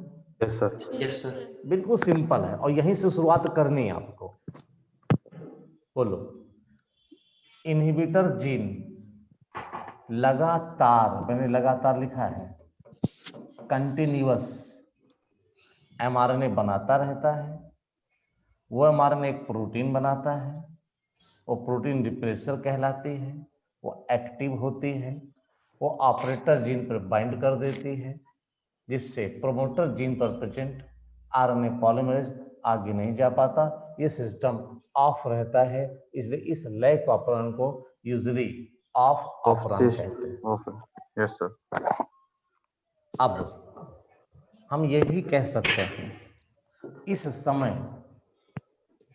Yes sir. Yes sir. बिल्कुल सिंपल है और यहीं से शुरुआत करनी है आपको। बोलो, इनहिबिटर जीन लगातार, मैंने लगातार लिखा है, कंटिन्यूअस एमआरएनए बनाता रहता है। वो एमआरएनए एक प्रोटीन बनाता है, वो प्रोटीन रिप्रेसर कहलाती है, वो एक्टिव होती है, वो ऑपरेटर जीन पर बाइंड कर देती है, जिससे प्रोमोटर जीन पर प्रेजेंट आरएनए पॉलीमरेज आगे नहीं जा पाता। ये सिस्टम ऑफ रहता है, इसलिए इस लैक ऑपरेशन को यूजुअली ऑफ ऑपरेशन कहते हैं। Yes sir. अब हम ये भी कह सकते हैं, इस समय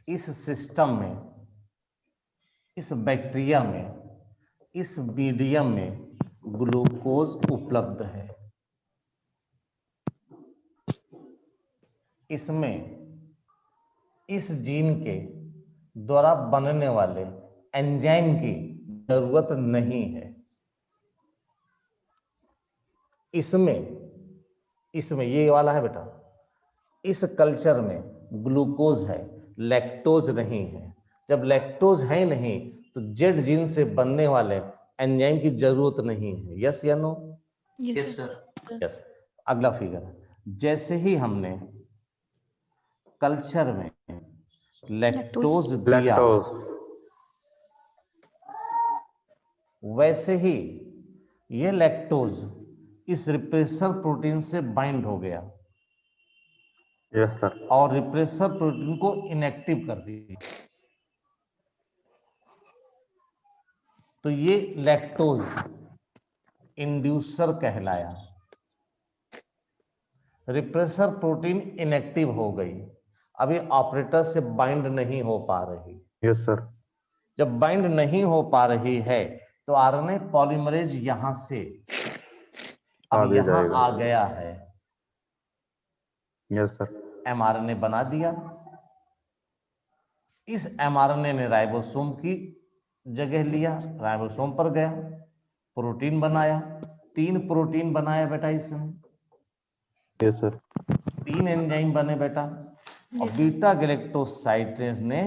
इस सिस्टम में, इस बैक्टीरिया में इस मीडियम में ग्लूकोज उपलब्ध है। इसमें इस जीन के द्वारा बनने वाले एंजाइम की जरूरत नहीं है। इसमें ये वाला है बेटा, इस कल्चर में ग्लूकोज है, लैक्टोज नहीं है। जब लैक्टोज है नहीं तो जेड जीन से बनने वाले एंजाइम की जरूरत नहीं है। यस या नो? Yes sir. यस। अगला फिगर, जैसे ही हमने कल्चर में लैक्टोज दिया, लैक्टोज वैसे ही ये लैक्टोज इस रिप्रेसर प्रोटीन से बाइंड हो गया यस सर। और रिप्रेसर प्रोटीन को इनएक्टिव कर दिया। तो ये लैक्टोज इंड्यूसर कहलाया। रिप्रेसर प्रोटीन इनएक्टिव हो गई, अभी ऑपरेटर से बाइंड नहीं हो पा रही। Yes sir. जब बाइंड नहीं हो पा रही है तो आरएनए पॉलीमरेज यहां से अब आगे यहां जाएगा। आ गया है, यस सर। एमआरएनए बना दिया। इस एमआरएनए ने राइबोसोम की जगह लिया, राइबोसोम पर गया, प्रोटीन बनाया। 3 प्रोटीन बनाया बेटा इसमें, यस सर। 3 एंजाइम बने बेटा। और बीटा गैलेक्टोसाइडेज ने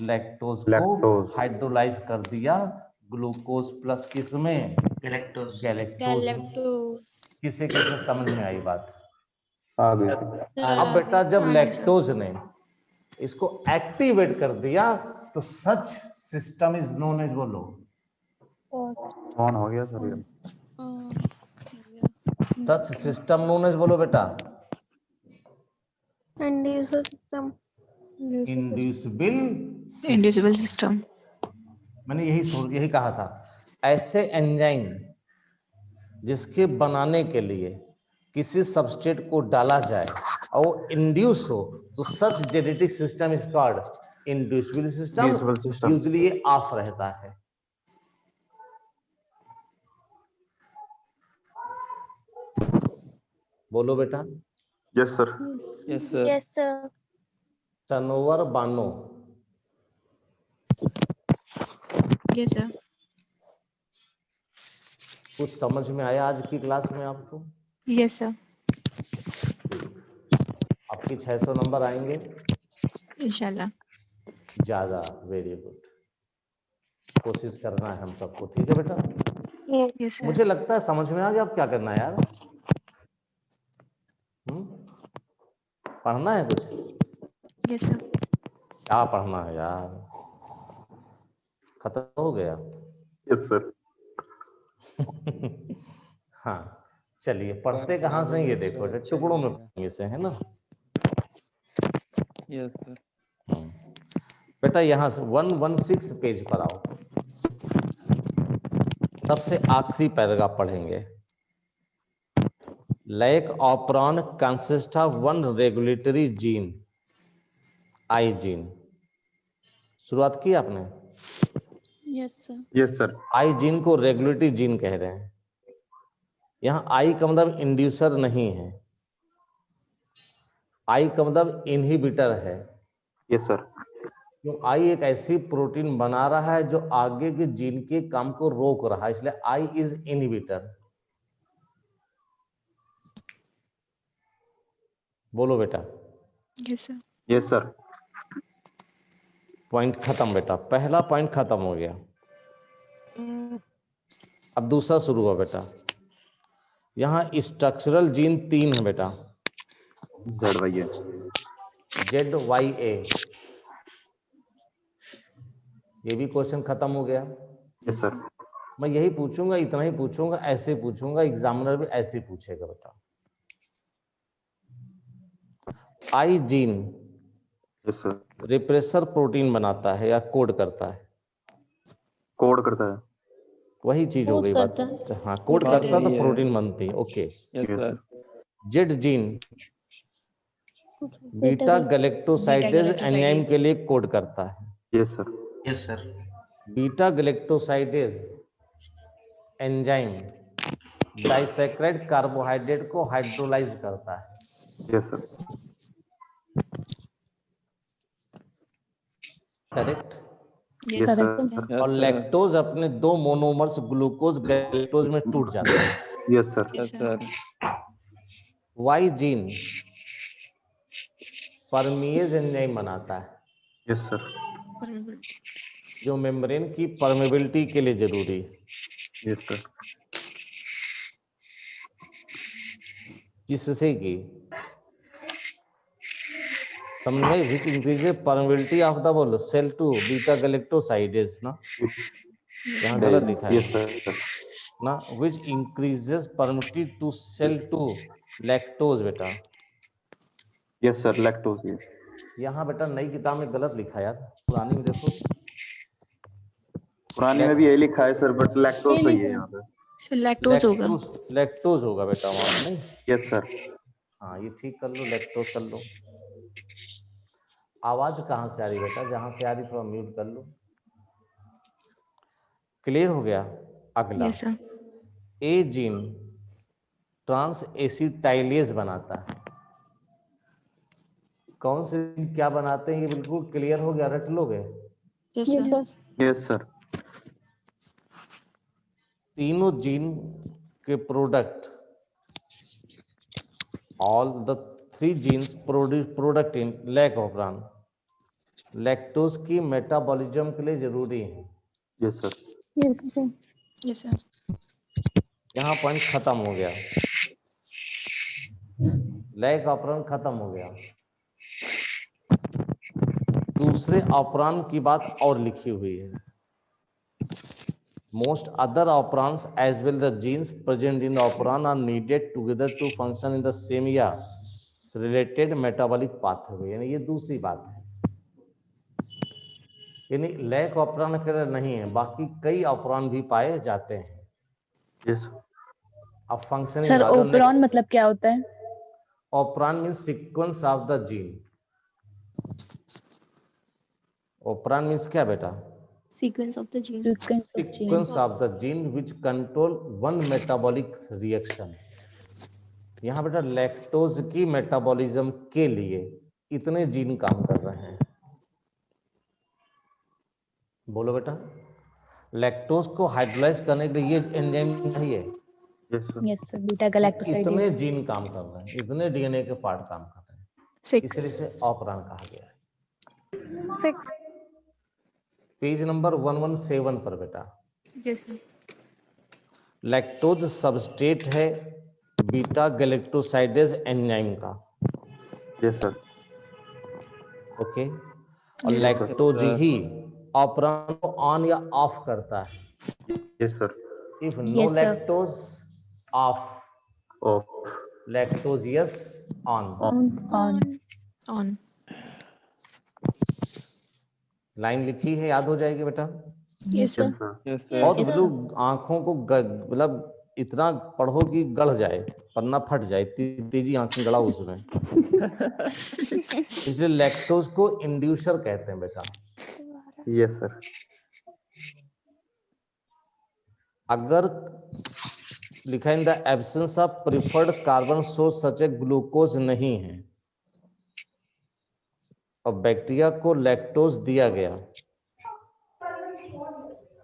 लैक्टोज को लैक्टोज। हाइड्रोलाइज कर दिया ग्लूकोज प्लस किसमें? गैलेक्टोज। किसे किसे समझ में आई बात? आगे। अब बेटा जब लैक्टोज ने इसको एक्टिवेट कर दिया तो सच सिस्टम इज नोन एज, बोलो ऑन हो गया सर ये। सच सिस्टम नोन एज, बोलो बेटा इंड्यूसर सिस्टम। Individual system. मैंने यही कहा था। ऐसे एंजाइम जिसके बनाने के लिए किसी सबस्ट्रेट को डाला जाए और वो इंड्यूस हो तो such genetic system is called inducible system. Usually ये ऑफ रहता है। बोलो बेटा। Yes sir. Yes sir. Yes sir. Sanobar Bano. Yes sir. कुछ समझ में आया आज की क्लास में आपको? Yes sir. आपकी 600 नंबर आएंगे इंशाल्लाह। ज्यादा। वेरी गुड, कोशिश करना है हम सबको, ठीक है बेटा? Yes sir. मुझे लगता है समझ में आ गया अब क्या करना है यार। पढ़ना है कुछ? Yes sir. क्या पढ़ना है यार, खत्म हो गया? Yes sir. हाँ चलिए, पढ़ते कहाँ से ये देखो, टुकड़ों में पढ़ेंगे से, है ना? Yes sir. बेटा यहाँ से 116 पेज पर आओ, सबसे आखिरी पैराग्राफ पढ़ेंगे। Lac operon consist of 1 regulatory gene, I gene. शुरुआत की आपने? Yes sir. Yes sir. I gene को रेगुलेटरी जीन कह रहे हैं। यहाँ आई का मतलब इंड्यूसर नहीं है, आई का मतलब इनहिबिटर है। Yes sir. क्यों? आई एक ऐसी प्रोटीन बना रहा है जो आगे के जीन के काम को रोक रहा है, इसलिए आई इज इनहिबिटर। बोलो बेटा। Yes sir. Yes sir. Point खत्म बेटा, पहला पॉइंट खत्म हो गया। अब दूसरा शुरू हुआ बेटा। यहाँ स्ट्रक्चरल जीन 3 है बेटा, ZYA। ZYA। ये भी क्वेश्चन खत्म हो गया। Yes sir. मैं यही पूछूंगा, इतना ही पूछूंगा, ऐसे पूछूंगा, एग्जामिनर भी ऐसे ही पूछेगा बेटा। आई gene yes sir. Repressor protein बनाता है या कोड करता है? कोड करता है। वही चीज हो गई बात। हाँ, कोड करता तो प्रोटीन बनती है। Okay. Yes sir. Z gene beta galactosidase enzyme के लिए कोड करता है। Yes sir. Beta galactosidase enzyme disaccharide carbohydrate को हाइड्रोलाइज करता है। Yes sir. Correct. Yes Correct. Sir. और लैक्टोज अपने 2 मोनोमर्स ग्लूकोज गैलेक्टोज में टूट जाता है। Yes sir. Yes sir. Y gene permease enzyme बनाता है यस सर। जो मेम्ब्रेन की परमेबिलिटी के लिए जरूरी है, यस सर। जिससे कि समझ में, which increases permeability of the बोलो सेल टू बीटा गैलेक्टोसाइडेज ना, यहाँ गलत लिखा है यस सर। ना, which increases permittivity to cell to lactose. बेटा यस सर, लैक्टोज। यहाँ बेटा नई किताब में गलत लिखा यार, पुरानी में देखो। पुरानी में भी यही लिखा है सर, बट लैक्टोज सही है यहाँ पे। सर लैक्टोज होगा। लैक्टोज होगा बेटा वहां, नहीं? Yes sir. हाँ ये ठीक कर लो, लैक्टोज कर लो। आवाज कहाँ से आ रही बेटा? जहां से आ रही थोड़ा म्यूट कर लो। क्लियर हो गया? अगला यस सर। ए जीन ट्रांस एसिटाइलेज बनाता है। कौन से जीन क्या बनाते हैं ये बिल्कुल क्लियर हो गया, रट लोगे? Yes yes sir. Sir. Yes sir. तीनों जीन के product, all the 3 genes product in lac operon lactose की मेटाबॉलिज्म के लिए जरूरी है। Yes sir. Yes sir. Yes sir. यहाँ पॉइंट खत्म हो गया, लैक ऑपरान खत्म हो गया। दूसरे ऑपरान की बात और लिखी हुई है। Most other operans as well the genes present in the operon are needed together to function in the same related metabolic pathway। यानी ये दूसरी बात है, यानी लैक ऑपरान के नहीं है, बाकी कई ऑपरान भी पाए जाते हैं। यस। अब फंक्शनिंग सर ओपरॉन मतलब क्या होता है? Operon mean sequence of the gene. Operon means क्या बेटा? Sequence of the gene. Sequence of the gene which control one metabolic reaction। यहाँ बेटा लैक्टोज की मेटाबॉलिज्म के लिए इतने जीन काम कर रहे हैं। बोलो बेटा, लैक्टोज को हाइड्रोलाइज करने के लिए ये एंजाइम चाहिए। Yes sir, beta galactosidase. इतने जीन काम कर रहे हैं, इतने डीएनए के पार्ट काम कर रहे हैं, इसलिए इसे ऑपरान कहा गया है। 6 पेज नंबर 117 पर बेटा। Yes sir. लैक्टोज सबस्ट्रेट है बीटा गैलेक्टोसाइडेज एंजाइम का। Yes sir. ओके, और लैक्टोज ही ऑपरान को ऑन या ऑफ करता है। Yes sir. If no lactose off, off. Lactose yes on. On. Line लिखी है, याद हो जाएगी बेटा। Yes sir. Yes sir. बहुत लोग आंखों को मतलब इतना पढ़ो कि गढ़ जाए, पन्ना फट जाए, तेजी आंखें गड़ा उसमें। इसलिए लैक्टोज को इंड्यूसर कहते हैं बेटा। Yes sir. अगर लिखा in the absence of preferred carbon source such A glucose नहीं है और बैक्टीरिया को लैक्टोज दिया गया,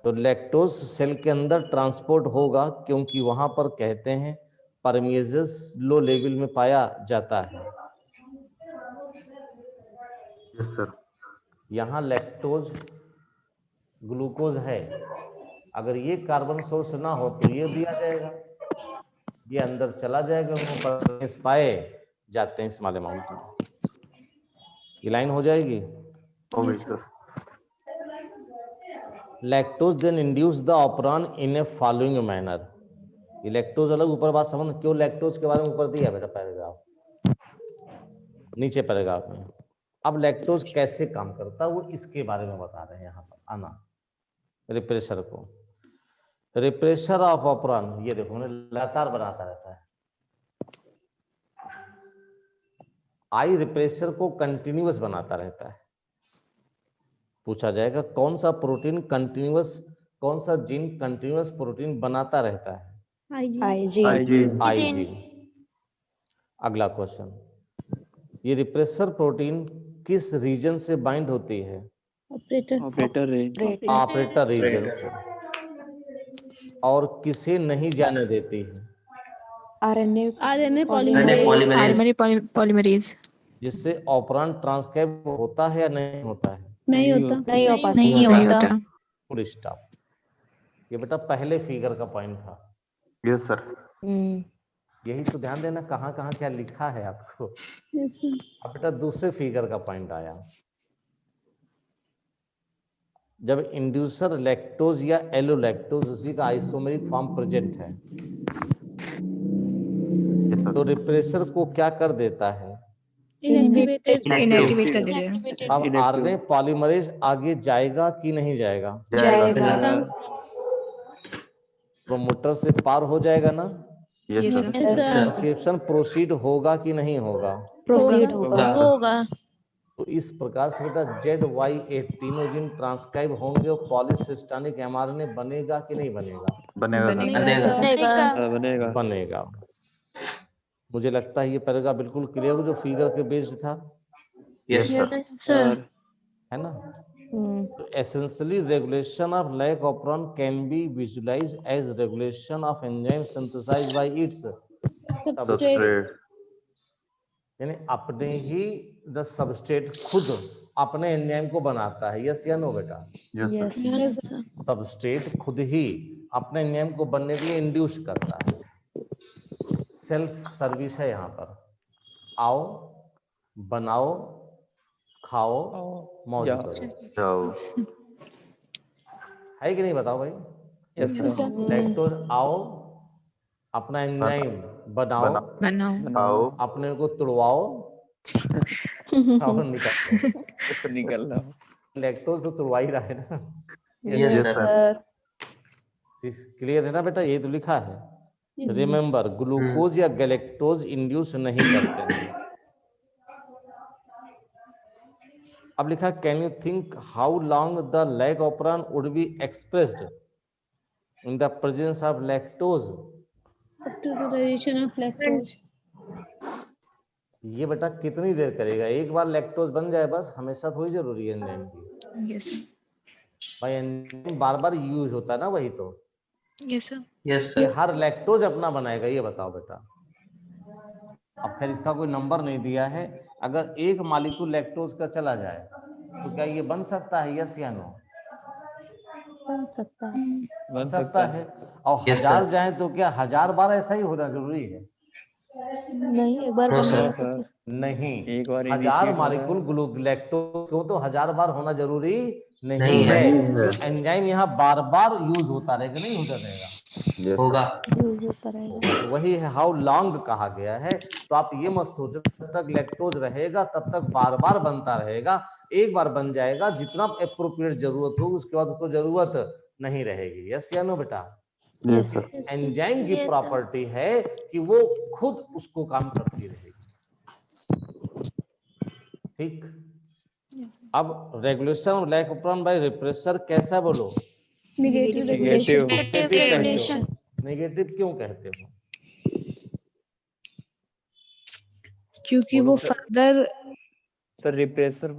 तो लैक्टोज सेल के अंदर ट्रांसपोर्ट होगा, क्योंकि वहां पर कहते हैं परमिएजेस लो लेवल में पाया जाता है। Yes sir. यहाँ लैक्टोज ग्लूकोज है, अगर ये कार्बन सोर्स ना हो तो ये दिया जाएगा, ये अंदर चला जाएगा, पर पाए जाते हैं स्मॉल अमाउंट में। ये लाइन हो जाएगी। Lactose then induce the operon in a following manner. ये लैक्टोज अलग, ऊपर बात समझ, क्यों लैक्टोज के बारे में ऊपर दिया बेटा पैराग्राफ, नीचे पैराग्राफ में। अब लैक्टोज कैसे काम करता है वो इसके बारे में बता रहे हैं यहाँ पर। आना रिप्रेशर को, रिप्रेशर ऑफ ऑपरान, ये देखो लगातार बनाता रहता है। आई रिप्रेशर को कंटिन्यूअस बनाता रहता है। पूछा जाएगा कौन सा प्रोटीन कंटिन्यूअस कौन सा जीन कंटिन्यूअस प्रोटीन बनाता रहता है? आईजी। आईजी। अगला क्वेश्चन, ये रिप्रेसर प्रोटीन किस रीजन से बाइंड होती है? Operator range. ऑपरेटर रीजन से। और किसे नहीं जाने देती है? RNA polymerase. जिससे ऑपरेंड ट्रांसक्राइब होता है या नहीं होता है? नहीं होता। नहीं हो पाता। नहीं होता। Full stop. ये बेटा पहले फिगर का पॉइंट था। Yes sir. यही तो ध्यान देना कहाँ कहाँ क्या लिखा है आपको। Yes, sir. अब बेटा दूसरे फिगर का पॉइंट आया, जब इंड्यूसर लैक्टोज या एलोलैक्टोज उसी का आइसोमेरिक फॉर्म प्रेजेंट है यस सर। तो रिप्रेसर को क्या कर देता है? इनएक्टिवेट कर देते हैं। अब आरएनए पॉलीमरेज आगे जाएगा कि नहीं जाएगा? जाएगा। प्रोमोटर से पार हो जाएगा ना? Yes sir. ट्रांसक्रिप्शन प्रोसीड होगा कि नहीं होगा? प्रोसीड होगा। होगा। तो इस प्रकार से बेटा ZYA तीनों जीन ट्रांसक्राइब होंगे और पॉलीसिस्टानिक एमआरएनए बनेगा कि नहीं बनेगा? बनेगा। बनेगा। मुझे लगता है ये पहले बिल्कुल क्लियर जो फिगर के बेस्ड था। Yes sir. है ना? तो essentially regulation of lac operon can be visualized as regulation of enzyme synthesized by its substrate. यानी अपने ही द सबस्ट्रेट खुद अपने एंजाइम को बनाता है। यस या नो बेटा? Yes sir. सबस्ट्रेट खुद ही अपने एंजाइम को बनने के लिए इंड्यूस करता है। सेल्फ सर्विस है यहाँ पर। आओ, बनाओ, खाओ, मौज करो। जाओ। है कि नहीं बताओ भाई? Yes sir. लैक्टोज आओ, अपना एंजाइम बनाओ, आओ। अपने को तुड़वाओ और निकलो। निकल रहा। लैक्टोज तो तुड़वा ही रहा है ना? Yes sir. क्लियर है ना बेटा? यही तो लिखा है। रिमेंबर, ग्लूकोज या गैलेक्टोज इंड्यूस नहीं करते हैं। अब लिखा, can you think how long the lack operand would be expressed in the presence of lactose? Up to the duration of lactose. ये बेटा कितनी देर करेगा? एक बार लैक्टोज बन जाए बस, हमेशा थोड़ी जरूरी है एंजाइम की। यस भाई एंजाइम बार बार यूज होता है ना, वही तो। सर। ये हर लैक्टोज अपना बनाएगा? ये बताओ बेटा। अब खैर इसका कोई नंबर नहीं दिया है। अगर एक मालिक्यूल लैक्टोज का चला जाए तो क्या ये बन सकता है? यस या नो? बन सकता है। और 1000 जाए तो क्या 1000 बार ऐसा ही होना जरूरी है? नहीं, एक बार नहीं, एक बार 1000 मालिक्यूल लैक्टोज को तो 1000 बार होना जरूरी नहीं है। एंजाइम यहाँ बार बार यूज होता रहेगा, नहीं होता रहेगा? होगा। तो वही है हाउ लॉन्ग कहा गया है। तो आप ये मत सोचो जब तक लैक्टोज रहेगा तब तक बार बार बनता रहेगा। एक बार बन जाएगा, जितना एप्रोप्रिएट जरूरत हो उसके बाद उसको जरूरत नहीं रहेगी। यस या नो बेटा? Yes sir. एंजाइम की प्रॉपर्टी है कि वो खुद उसको काम करती रहेगी। ठीक। अब regulation of lac operon by repressor कैसा बोलो? Negative regulation. नेगेटिव क्यों कहते हो? क्योंकि वो फर्दर सर रिप्रेसर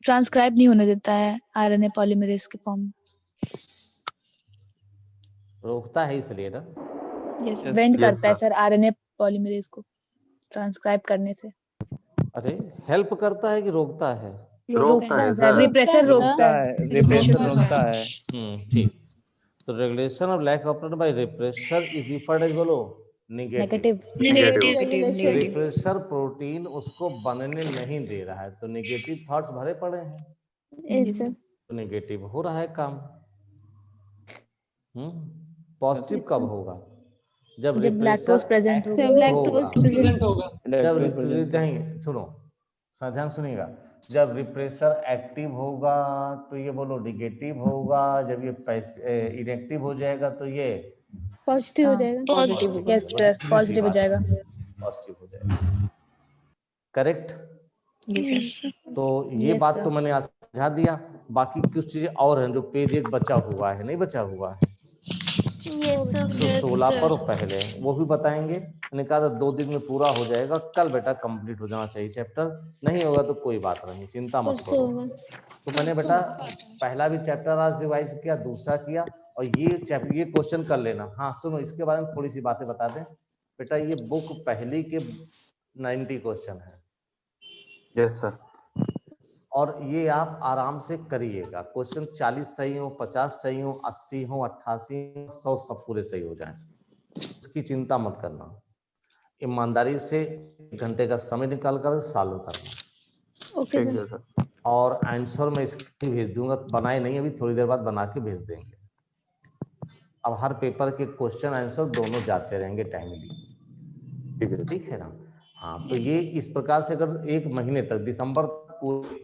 ट्रांसक्राइब नहीं होने देता है आरएनए पॉलीमरेज के फॉर्म में। रोकता है इसलिए ना? वेंट करता है सर आरएनए पॉलीमरेज को ट्रांसक्राइब करने से। अरे हेल्प करता है कि रोकता है? रोकता है सर। रिप्रेसर रोकता है। रिप्रेसर रोकता है। ठीक। तो regulation of lac operon by repressor is referred as बोलो नेगेटिव। रिप्रेसर प्रोटीन उसको बनने नहीं दे रहा है तो नेगेटिव थॉट्स भरे पड़े हैं। तो नेगेटिव हो रहा है काम। पॉजिटिव कब होगा? जब लैक्टोज प्रेजेंट होगा। नहीं, सुनो, ध्यान सुनिएगा। जब रिप्रेसर एक्टिव होगा तो ये बोलो नेगेटिव होगा। जब ये इनएक्टिव हो जाएगा तो ये पॉजिटिव हो जाएगा। यस सर, पॉजिटिव हो जाएगा। पॉजिटिव हो जाएगा। करेक्ट? Yes sir. तो ये बात तो मैंने आज समझा दिया। बाकी कुछ चीजें और हैं जो पेज 1 बचा हुआ है, नहीं बचा हुआ है, यस सर। 116 पर पहले वो भी बताएंगे। मैंने कहा था 2 दिन में पूरा हो जाएगा, कल बेटा कंप्लीट हो जाना चाहिए चैप्टर, नहीं होगा तो कोई बात नहीं, चिंता मत करो। तो मैंने बेटा पहला भी चैप्टर आज रिवाइज किया, दूसरा किया, और ये क्वेश्चन कर लेना। हाँ सुनो, इसके बारे में थोड़ी सी बातें बता दें बेटा। ये बुक पहली के 90 क्वेश्चन है। Yes sir. और ये आप आराम से करिएगा, क्वेश्चन 40 सही हो, 50 सही हो, 80 हो, 88 हो, 100 सब पूरे सही हो जाएं, उसकी चिंता मत करना। ईमानदारी से 1 घंटे का समय निकाल कर सॉल्व करना। ओके ठीक सर। है सर। और आंसर मैं इसकी भेज दूंगा, बनाए नहीं अभी, थोड़ी देर बाद बना के भेज देंगे। अब हर पेपर के क्वेश्चन आंसर दोनों जाते रहेंगे टाइमली, ठीक है ना। हाँ तो ये इस प्रकार से अगर 1 महीने तक, दिसंबर तक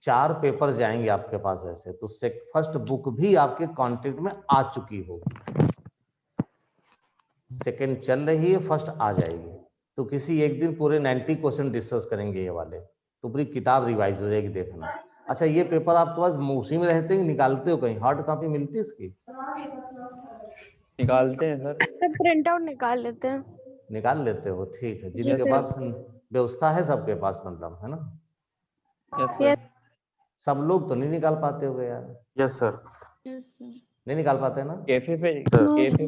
4 पेपर जाएंगे आपके पास ऐसे, तो फर्स्ट बुक भी आपके कांटेक्ट में आ चुकी होगी, सेकंड चल रही है, फर्स्ट आ जाएगी। तो किसी एक दिन पूरे 90 क्वेश्चन डिस्कस करेंगे ये वाले, तो पूरी किताब रिवाइज हो जाएगी, देखना। अच्छा ये पेपर आपके पास उसी में रहते हैं, निकालते हो कहीं, हार्ड कॉपी मिलती है इसकी? निकालते हैं सर। सर प्रिंट आउट निकाल लेते हैं। निकाल लेते हो, ठीक है। जी जिनके सर। पास व्यवस्था है सबके पास, मतलब है ना। Yes sir. सब लोग तो नहीं निकाल पाते होगे यार, यस सर। नहीं निकाल पाते ना। कैफे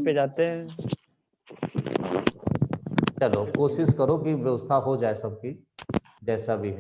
पे जाते हैं। चलो कोशिश करो कि व्यवस्था हो जाए सबकी, जैसा भी है।